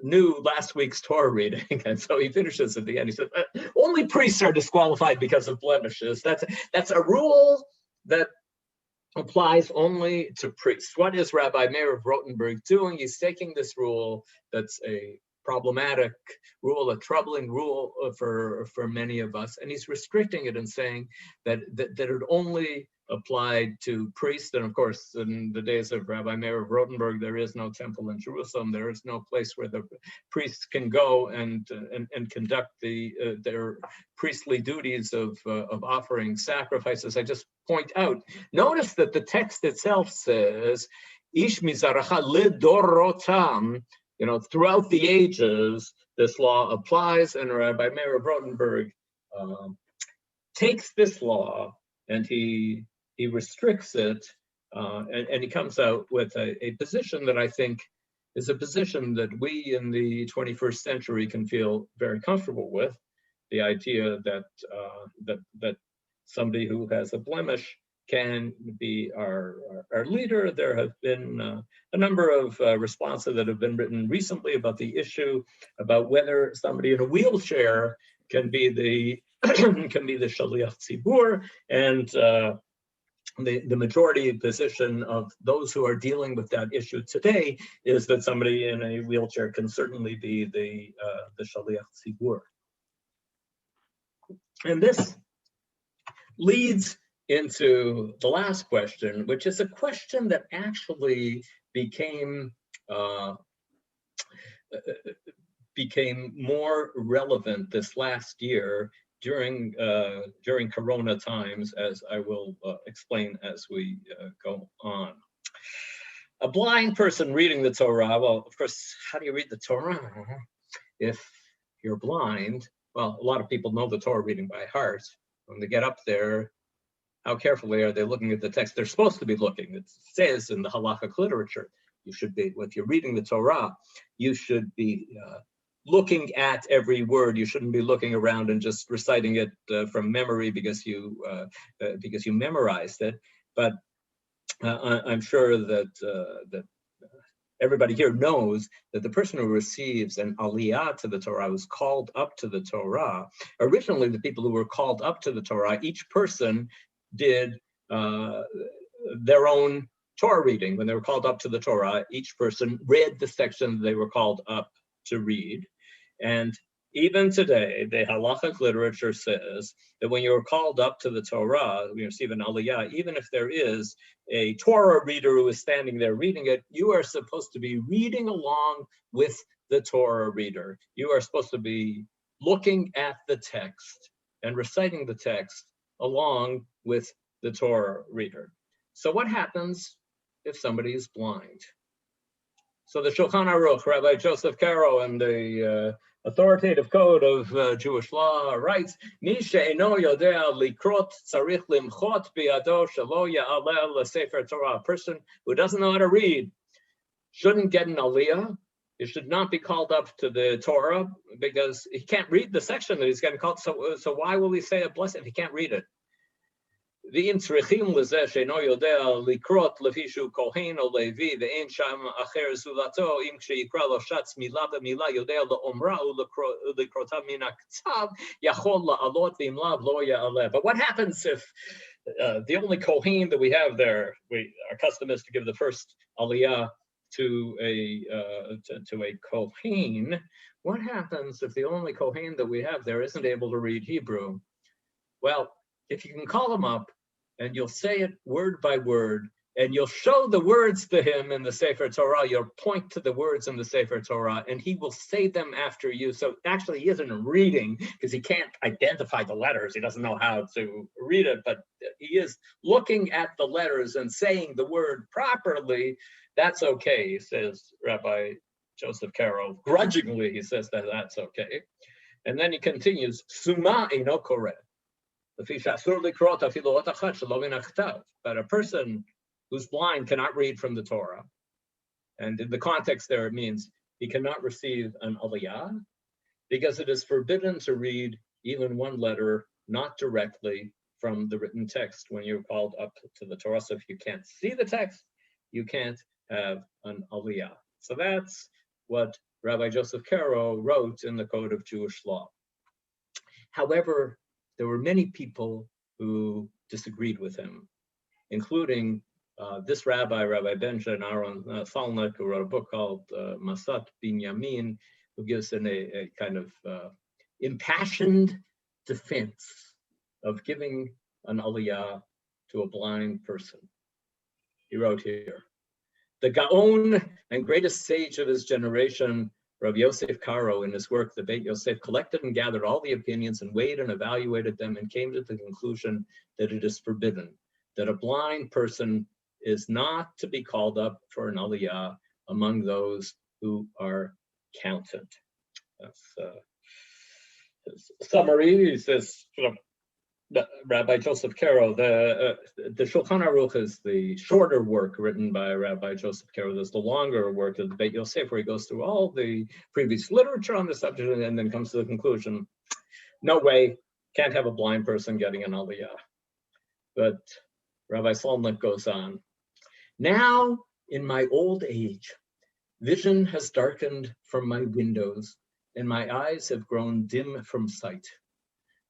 Speaker 2: knew last week's Torah reading, and so he finishes at the end. He says, only priests are disqualified because of blemishes. That's a rule that applies only to priests. What is Rabbi Meir of Rotenberg doing? He's taking this rule that's a problematic rule, a troubling rule for many of us, and he's restricting it and saying that it only applied to priests. And of course, in the days of Rabbi Meir of Rotenberg, there is no temple in Jerusalem. There is no place where the priests can go and conduct their priestly duties of offering sacrifices. I just point out, notice that the text itself says, Ish mizaracha lidorotam. Throughout the ages, this law applies, and Rabbi Meir of Rotenberg takes this law and he restricts it, and he comes out with a position that I think is a position that we in the 21st century can feel very comfortable with. The idea that somebody who has a blemish can be our leader. There have been a number of responses that have been written recently about the issue about whether somebody in a wheelchair can be the shaliach tzibur, and the majority position of those who are dealing with that issue today is that somebody in a wheelchair can certainly be the shaliach tzibur. And this leads into the last question, which is a question that actually became more relevant this last year during Corona times, as I will explain as we go on. A blind person reading the Torah, well, of course, how do you read the Torah? If you're blind, well, a lot of people know the Torah reading by heart. When they get up there, how carefully are they looking at the text? They're supposed to be looking. It says in the halachic literature, you should be, if you're reading the Torah, you should be looking at every word. You shouldn't be looking around and just reciting it from memory because you memorized it. But I'm sure that everybody here knows that the person who receives an Aliyah to the Torah, who's called up to the Torah, originally the people who were called up to the Torah, each person did their own Torah reading. When they were called up to the Torah, each person read the section they were called up to read. And Even today, the halachic literature says that when you're called up to the Torah, you receive an Aliyah, even if there is a Torah reader who is standing there reading it, you are supposed to be reading along with the Torah reader. You are supposed to be looking at the text and reciting the text along with the Torah reader. So what happens if somebody is blind? So the Shulchan Aruch, Rabbi Joseph Caro, and the authoritative code of Jewish law writes, Mi she'eno yodea likrot tzarich limchot biyado shelo ya'aleh l'sefer Torah. A person who doesn't know how to read shouldn't get an aliyah. He should not be called up to the Torah because he can't read the section that he's getting called. So why will he say a blessing if he can't read it? ואם צריכים לזה שאינו יודע לקרות לפי שהוא כהן או לוי ואין שם אחר זולתו, אם כשיקרא לו שץ מילה במילה יודע לאומרה ולקרותה מן הכתב, יכול לעלות ואם לאו לא יעלה. But what happens if the only kohen that we have there, our custom is to give the first aliyah to a kohen? What happens if the only kohen that we have there isn't able to read Hebrew? Well, if you can call him up and you'll say it word by word, and you'll show the words to him in the Sefer Torah, you'll point to the words in the Sefer Torah, and he will say them after you. So actually he isn't reading because he can't identify the letters. He doesn't know how to read it, but he is looking at the letters and saying the word properly. That's okay, says Rabbi Joseph Caro. Grudgingly, he says that that's okay. And then he continues, Suma ino koreh. But a person who's blind cannot read from the Torah. And in the context there, it means he cannot receive an aliyah because it is forbidden to read even one letter not directly from the written text when you're called up to the Torah. So if you can't see the text, you can't have an aliyah. So that's what Rabbi Joseph Caro wrote in the Code of Jewish Law. However, there were many people who disagreed with him, including this rabbi, Rabbi Benjamin Aaron Salnik, who wrote a book called Masat Binyamin, who gives a kind of impassioned defense of giving an aliyah to a blind person. He wrote here, the Gaon and greatest sage of his generation, Rabbi Yosef Caro, in his work, the Beit Yosef, collected and gathered all the opinions and weighed and evaluated them and came to the conclusion that it is forbidden, that a blind person is not to be called up for an aliyah among those who are counted. That's his summary. He says, Rabbi Joseph Caro, the Shulchan Aruch is the shorter work written by Rabbi Joseph Caro. There's the longer work of the Beit Yosef, where he goes through all the previous literature on the subject and then comes to the conclusion, no way, can't have a blind person getting an aliyah. But Rabbi Salnik goes on, now in my old age, vision has darkened from my windows and my eyes have grown dim from sight.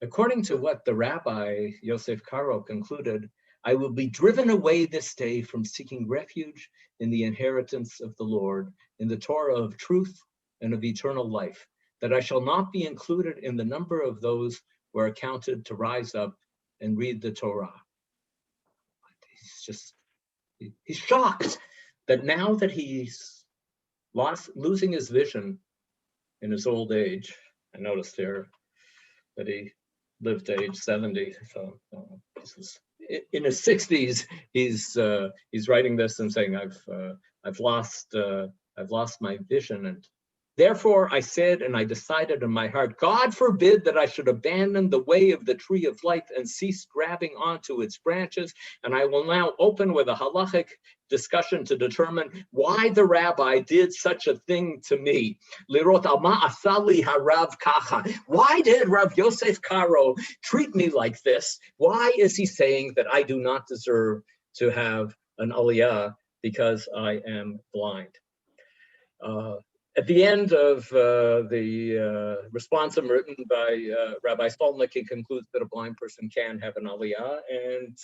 Speaker 2: According to what the Rabbi Yosef Caro concluded, I will be driven away this day from seeking refuge in the inheritance of the Lord, in the Torah of truth and of eternal life, that I shall not be included in the number of those who are counted to rise up and read the Torah. He's shocked that now that he's losing his vision in his old age. I noticed here that he lived to age 70, so in his 60s, he's writing this and saying, I've lost my vision, and therefore I said and I decided in my heart, God forbid that I should abandon the way of the tree of life and cease grabbing onto its branches. And I will now open with a halachic discussion to determine why the rabbi did such a thing to me. Lirot ama asali harav kacha. Why did Rav Yosef Caro treat me like this? Why is he saying that I do not deserve to have an aliyah because I am blind? At the end of the response written by Rabbi Salnik, he concludes that a blind person can have an aliyah, and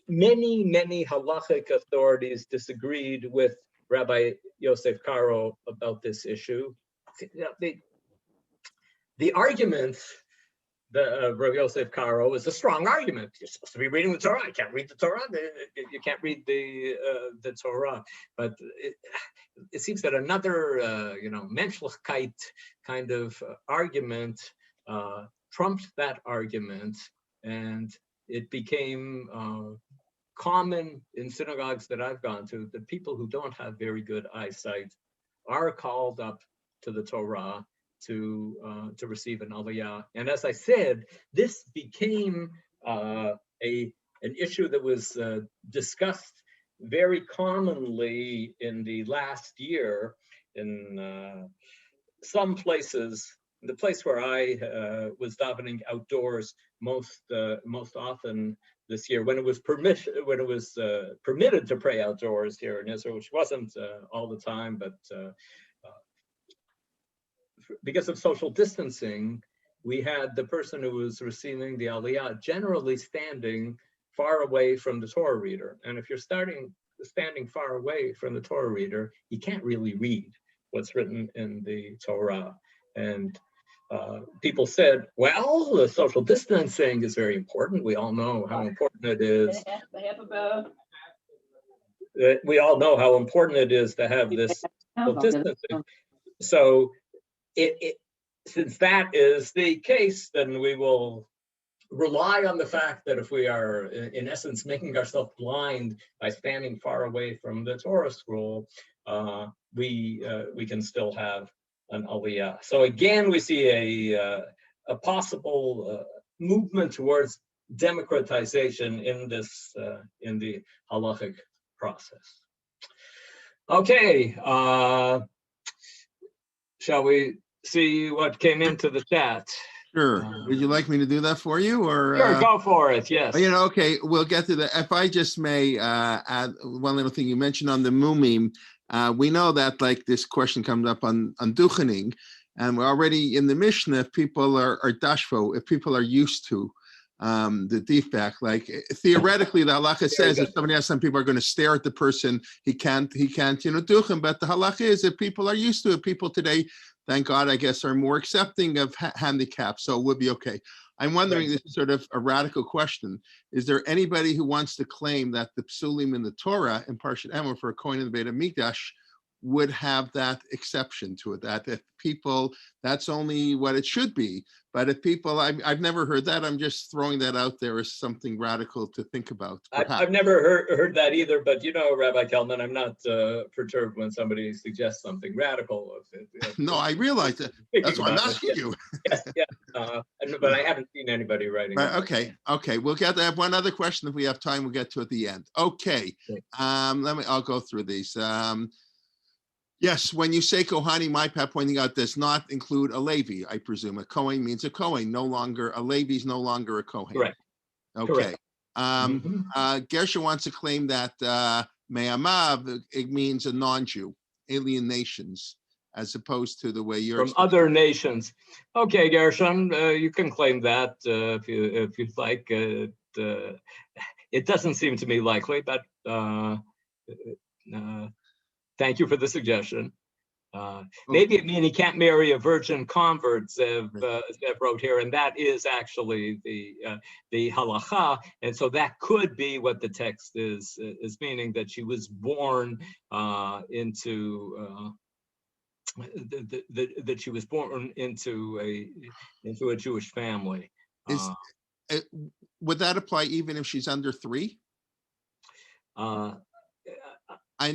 Speaker 2: many halachic authorities disagreed with Rabbi Yosef Caro about this issue. the argument the Rabbi Yosef Karo is a strong argument. You're supposed to be reading the Torah. I can't read the Torah. You can't read the Torah. But it seems that another, Menschlichkeit kind of argument trumped that argument, and it became common in synagogues that I've gone to that people who don't have very good eyesight are called up to the Torah to receive an Aliyah. And as I said, this became an issue that was discussed very commonly in the last year in some places. The place where I was davening outdoors most often this year, when it was permitted to pray outdoors here in Israel, which wasn't all the time, but because of social distancing, we had the person who was receiving the Aliyah generally standing far away from the Torah reader. And if you're standing far away from the Torah reader, you can't really read what's written in the Torah. And people said, well, the social distancing is very important. We all know how important it is. We all know how important it is to have this social distancing. So since that is the case, then we will rely on the fact that if we are, in essence, making ourselves blind by standing far away from the Torah scroll, we can still have an Aliyah. So again, we see a possible movement towards democratization in this in the halachic process. Okay, shall we see what came into the chat?
Speaker 1: Sure. Would you like me to do that for you, or?
Speaker 2: Sure, go for it. Yes.
Speaker 1: Okay, we'll get to that. If I just may add one little thing you mentioned on the mumim. We know that like this question comes up on duchening, and we're already in the Mishnah. If people are dashvo, if people are used to the defect, like theoretically, the halacha says if somebody has some people are going to stare at the person, he can't, duchen. But the halacha is if people are used to it, people today, thank God, I guess, are more accepting of handicaps, so it would be okay. I'm wondering, this is sort of a radical question. Is there anybody who wants to claim that the psulim in the Torah in Parshat Emor for a coin in the Beit HaMikdash would have that exception to it, that if people, that's only what it should be. But if people, I've never heard that. I'm just throwing that out there as something radical to think about.
Speaker 2: I've never heard that either, but Rabbi Kelman, I'm not perturbed when somebody suggests something radical.
Speaker 1: No, I realize that. That's why I'm asking you.
Speaker 2: Yes. But I haven't seen anybody writing.
Speaker 1: Okay. We'll get to have one other question. If we have time, we'll get to it at the end. Okay. I'll go through these. Yes, when you say Kohani, my Pat pointing out does not include a Levi, I presume. A Kohen means a Kohen, no longer, a Levi is no longer a Kohen.
Speaker 2: Correct.
Speaker 1: Okay. Gersha wants to claim that Me'amav, it means a non-Jew, alien nations, as opposed to the way you're—
Speaker 2: From other nations. Okay, Gershon, you can claim that if you'd like. It doesn't seem to me likely, but thank you for the suggestion. Maybe it means he can't marry a virgin convert, Zev wrote here, and that is actually the halacha, and so that could be what the text is meaning, that she was born into that she was born into a Jewish family.
Speaker 1: Would that apply even if she's under 3? I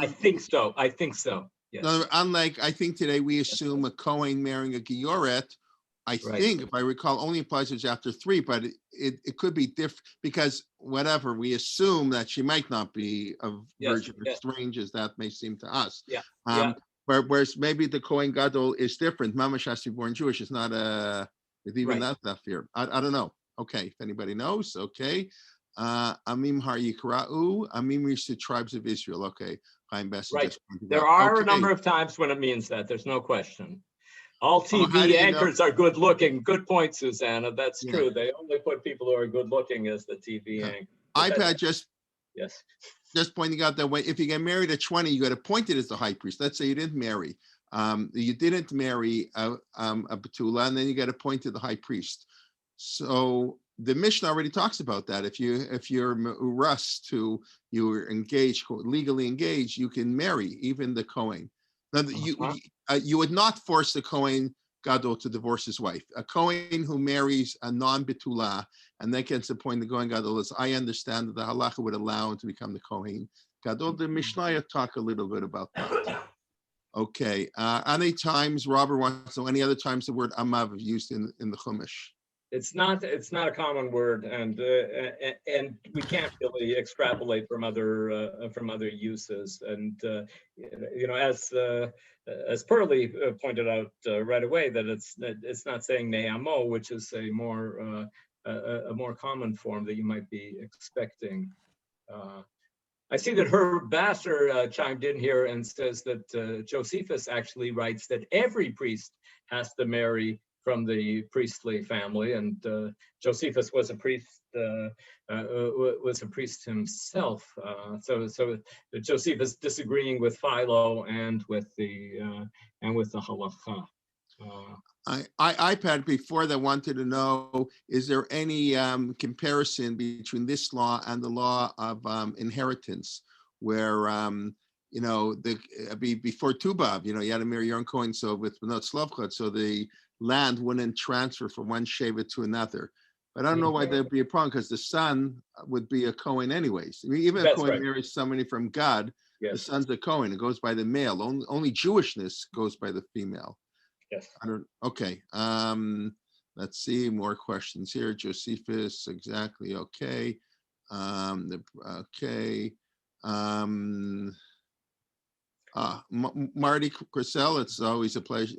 Speaker 2: think so. Yes.
Speaker 1: Unlike, I think today we assume a Kohen marrying a Gioret, I think, if I recall, only applies to chapter 3, but it could be different because whatever, we assume that she might not be a virgin, as strange as that may seem to us. Whereas maybe the Kohen Gadol is different. Mamash has to be born Jewish. It's not even that fear. I don't know. Okay, if anybody knows, okay. Amim har yikra'u, Amim reached the tribes of Israel. Okay,
Speaker 2: right. There are a number of times when it means that. There's no question. All TV anchors are good looking. Good point, Susanna. That's true. They only put people who are good looking as the TV anchor.
Speaker 1: iPad just pointing out that if you get married at 20, you got appointed as the high priest. Let's say you didn't marry. You didn't marry a betula, and then you get appointed the high priest. So the Mishnah already talks about that. If you're me'uras you were engaged, legally engaged, you can marry even the Kohen. Now, you would not force the Kohen Gadol to divorce his wife. A Kohen who marries a non-betula and then gets appointed the Kohen Gadol, as I understand that the halacha would allow him to become the Kohen Gadol. The Mishnah talk a little bit about that. Okay. Any times, Robert wants to know, any other times the word amav is used in the Chumash?
Speaker 2: It's not a common word, and we can't really extrapolate from other uses. And as Pearlie pointed out right away, that it's not saying ne'amo, which is a more common form that you might be expecting. I see that Herb Basser chimed in here and says that Josephus actually writes that every priest has to marry from the priestly family, and Josephus was a priest himself. So Josephus disagreeing with Philo and with the Halacha.
Speaker 1: iPad before that wanted to know, is there any comparison between this law and the law of inheritance, where before Tubav, you had to marry your own Kohen, so with Benot Slavchot, so the land wouldn't transfer from one Shevet to another. But I don't know why there'd be a problem, because the son would be a Kohen anyways. I mean, even if Kohen marries somebody from God, the son's a Kohen. It goes by the male. Only Jewishness goes by the female.
Speaker 2: Yes.
Speaker 1: Okay. Let's see more questions here. Josephus, exactly. Okay. Marty Crisell, it's always a pleasure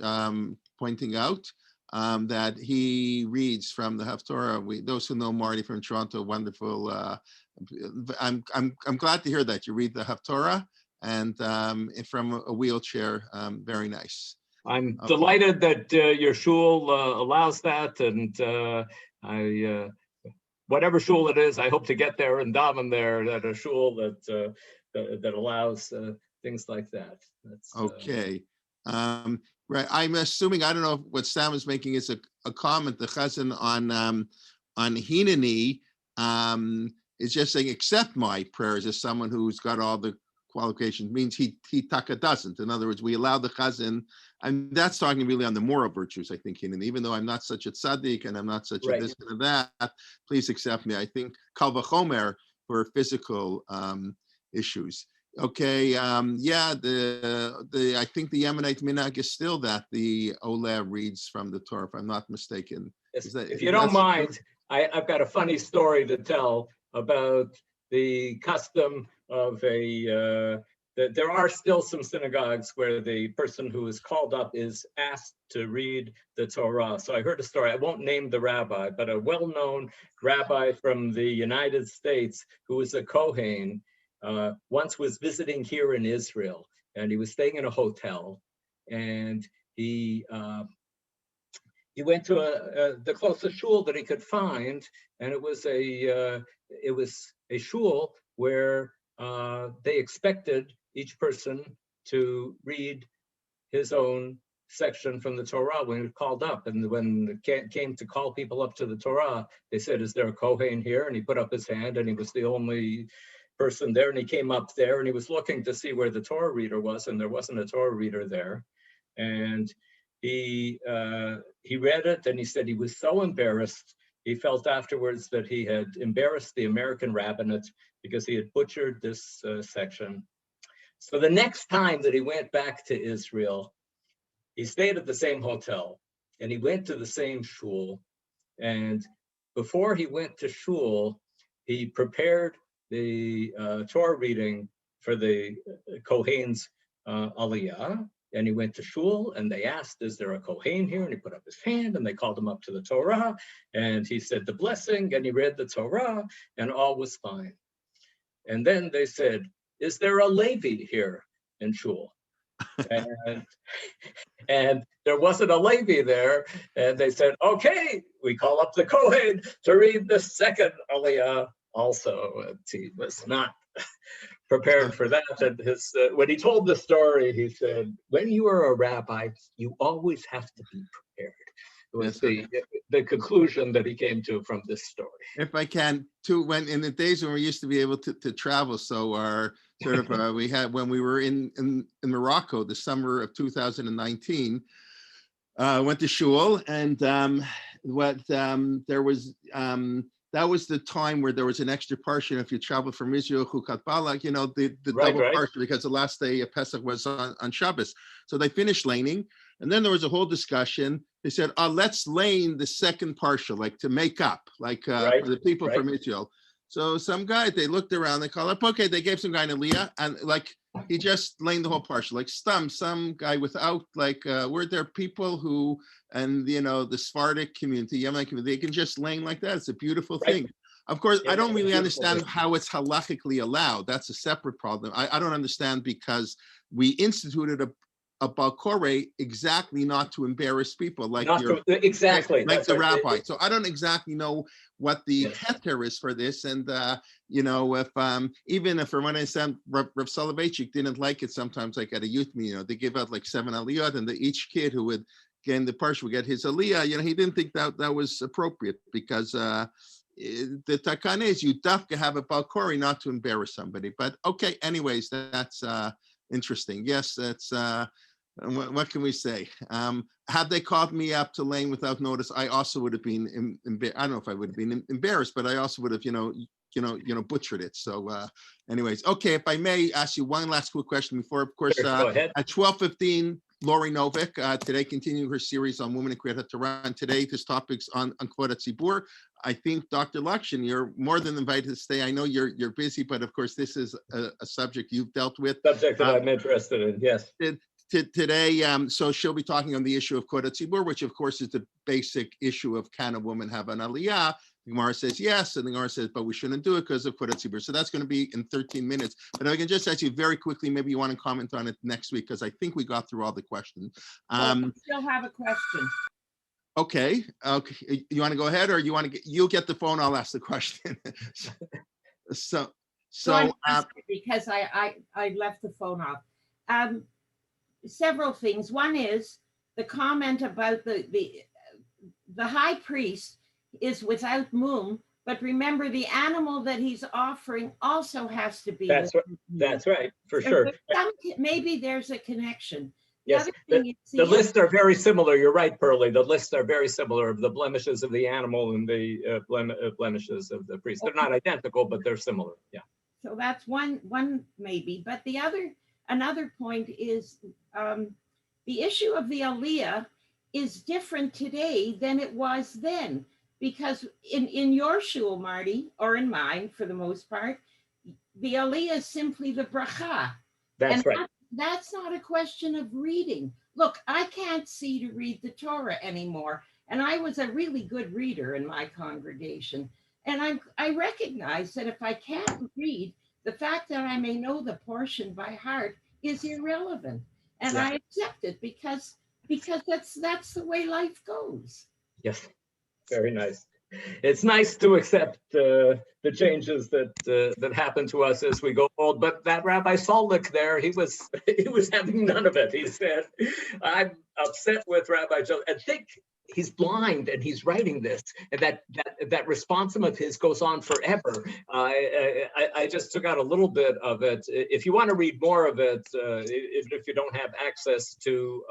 Speaker 1: pointing out that he reads from the Haftorah. Those who know Marty from Toronto, wonderful. I'm glad to hear that you read the Haftorah and from a wheelchair. Very nice.
Speaker 2: I'm delighted that your shul allows that, and I whatever shul it is, I hope to get there and daven there at a shul that allows things like that. That's,
Speaker 1: okay. Right. I'm assuming, I don't know what Sam is making is a comment. The chazan on Hineni is just saying, accept my prayers as someone who's got all the qualifications, means he taka doesn't. In other words, we allow the chazan, and that's talking really on the moral virtues, I think, Hineni. Even though I'm not such a tzaddik and I'm not such a this and that, please accept me. I think kal vachomer for physical issues. Okay, I think the Yemenite minhag is still that the Oleh reads from the Torah, if I'm not mistaken.
Speaker 2: Yes. If you don't mind, I've got a funny story to tell about the custom of that there are still some synagogues where the person who is called up is asked to read the Torah. So I heard a story, I won't name the rabbi, but a well-known rabbi from the United States who was a Kohen, once was visiting here in Israel, and he was staying in a hotel, and he went to the closest shul that he could find, and it was a shul where they expected each person to read his own section from the Torah when he was called up. And when it came to call people up to the Torah, they said, "Is there a Kohen here?" And he put up his hand, and he was the only person there, and he came up there and he was looking to see where the Torah reader was, and there wasn't a Torah reader there. And he read it, and he said he was so embarrassed. He felt afterwards that he had embarrassed the American rabbinate because he had butchered this section. So the next time that he went back to Israel, he stayed at the same hotel, and he went to the same shul. And before he went to shul, he prepared the Torah reading for the Kohen's Aliyah, and he went to shul, and they asked, "Is there a Kohen here?" And he put up his hand, and they called him up to the Torah, and he said the blessing, and he read the Torah, and all was fine. And then they said, "Is there a Levi here in shul?" and there wasn't a Levi there, and they said, "Okay, we call up the Kohen to read the second Aliyah." Also, he was not prepared for that. And his when he told the story, he said, "When you are a rabbi, you always have to be prepared." It was the conclusion that he came to from this story.
Speaker 1: If I can, too, when in the days when we used to be able to travel, so our sort of we had when we were in Morocco, the summer of 2019, went to shul, and there was that was the time where there was an extra parsha. If you travel from Israel, Chukat Balak, the double parsha, because the last day of Pesach was on Shabbos. So they finished laning, and then there was a whole discussion. They said, let's lane the second parsha, like to make up, like for the people from Israel. So some guy, they looked around, they called up, okay, they gave some guy an Aliyah, and like he just laned the whole parsha, like some guy without, like, were there people who, and the Sephardic community, Yemenite community, they can just lane like that. It's a beautiful thing. Of course, I don't really understand how it's halachically allowed. That's a separate problem. I don't understand, because we instituted a balkore exactly not to embarrass people, like like the rabbi. So I don't exactly know what the heter is for this, and if even if, from what I said, Rav Soloveitchik didn't like it sometimes, like at a youth meeting, they give out like 7 aliyot, and each kid who would get in the parsha would get his aliyah. He didn't think that was appropriate, because the takan is you dafka have a balkori not to embarrass somebody. But okay, anyways, that's interesting. Yes, that's what can we say? Had they called me up to lane without notice, I also would have been I don't know if I would have been embarrassed, but I also would have butchered it. So anyways, okay, if I may ask you one last quick question before, of course, at 12:15, Lori Novick, today continuing her series on women in Kriyat Torah, and today this topic's on Kvod HaTzibur. I think, Dr. Lockshin, you're more than invited to stay. I know you're busy, but of course this is a subject you've dealt with.
Speaker 2: Subject that I'm interested in, yes.
Speaker 1: Today, so she'll be talking on the issue of Kvod HaTzibur, which of course is the basic issue of, can a woman have an Aliyah? The Gemara says yes, and the Gemara says, but we shouldn't do it because of Kvod HaTzibur. So that's going to be in 13 minutes. But if I can just ask you very quickly, maybe you want to comment on it next week, because I think we got through all the questions.
Speaker 5: I still have a question.
Speaker 1: Okay. You want to go ahead, or you'll get the phone, I'll ask the question. so
Speaker 5: because I left the phone off. Several things. One is the comment about the high priest is without mum, but remember the animal that he's offering also has to be.
Speaker 2: That's right, for sure.
Speaker 5: Maybe there's a connection.
Speaker 2: Yes, the lists are very similar. You're right, Pearlie. The lists are very similar of the blemishes of the animal and the blemishes of the priest. They're not identical, but they're similar. Yeah.
Speaker 5: So that's one maybe. But another point is the issue of the Aliyah is different today than it was then, because in your shul, Marty, or in mine for the most part, the Aliyah is simply the bracha.
Speaker 2: That's right.
Speaker 5: That's not a question of reading. Look, I can't see to read the Torah anymore, and I was a really good reader in my congregation. And I recognize that if I can't read, the fact that I may know the portion by heart is irrelevant, and I accept it because that's the way life goes.
Speaker 2: Yes, very nice. It's nice to accept the changes that happen to us as we go old. But that Rabbi Solnik there, he was having none of it. He said, "I'm upset with Rabbi Joe, and think he's blind and he's writing this, and that responsum of his goes on forever." I just took out a little bit of it. If you want to read more of it, even if you don't have access to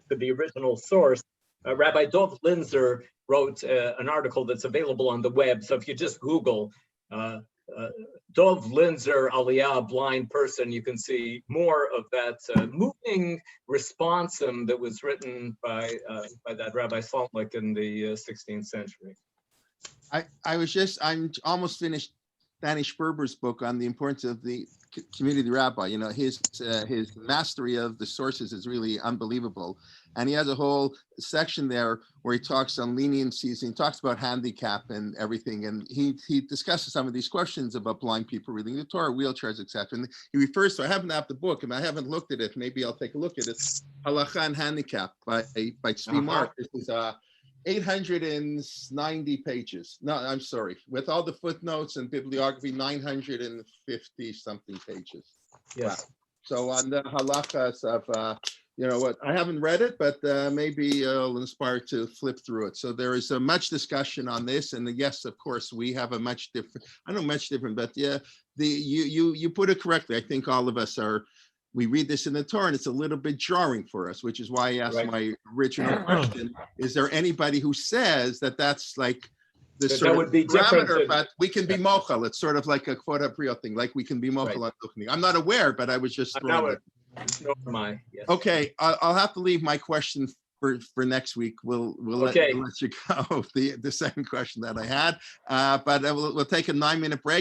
Speaker 2: the original source, Rabbi Dov Linzer wrote an article that's available on the web. So if you just Google Dov Linzer Aliyah blind person, you can see more of that moving responsum that was written by that Rabbi Solnik in the 16th century.
Speaker 1: I'm almost finished Danny Sperber's book on the importance of the community rabbi. His mastery of the sources is really unbelievable. And he has a whole section there where he talks on leniencies, and he talks about handicap and everything. And he discusses some of these questions about blind people reading the Torah, wheelchairs, etc. And he refers to, I haven't have the book, and I haven't looked at it. Maybe I'll take a look at it. Halacha and Handicap by Tzvi Mark. This is 890 pages. No, I'm sorry. With all the footnotes and bibliography, 950 something pages.
Speaker 2: Yes.
Speaker 1: So on the halachas of, you know what, I haven't read it, but maybe I'll inspire to flip through it. So there is much discussion on this. And yes, of course, we have a much different, I don't know much different, but yeah, you put it correctly. I think all of us we read this in the Torah and it's a little bit jarring for us, which is why I asked my original question. Is there anybody who says that that's like the sort
Speaker 2: that would be different
Speaker 1: parameter,
Speaker 2: than,
Speaker 1: but we can be mochel. It's sort of like a kvod habriot thing, like we can be mochel on tuchni. I'm not aware, but I was just throwing it.
Speaker 2: Yes.
Speaker 1: Okay, I'll have to leave my question for next week. We'll let you go. The second question that I had, but we'll take a 9-minute break.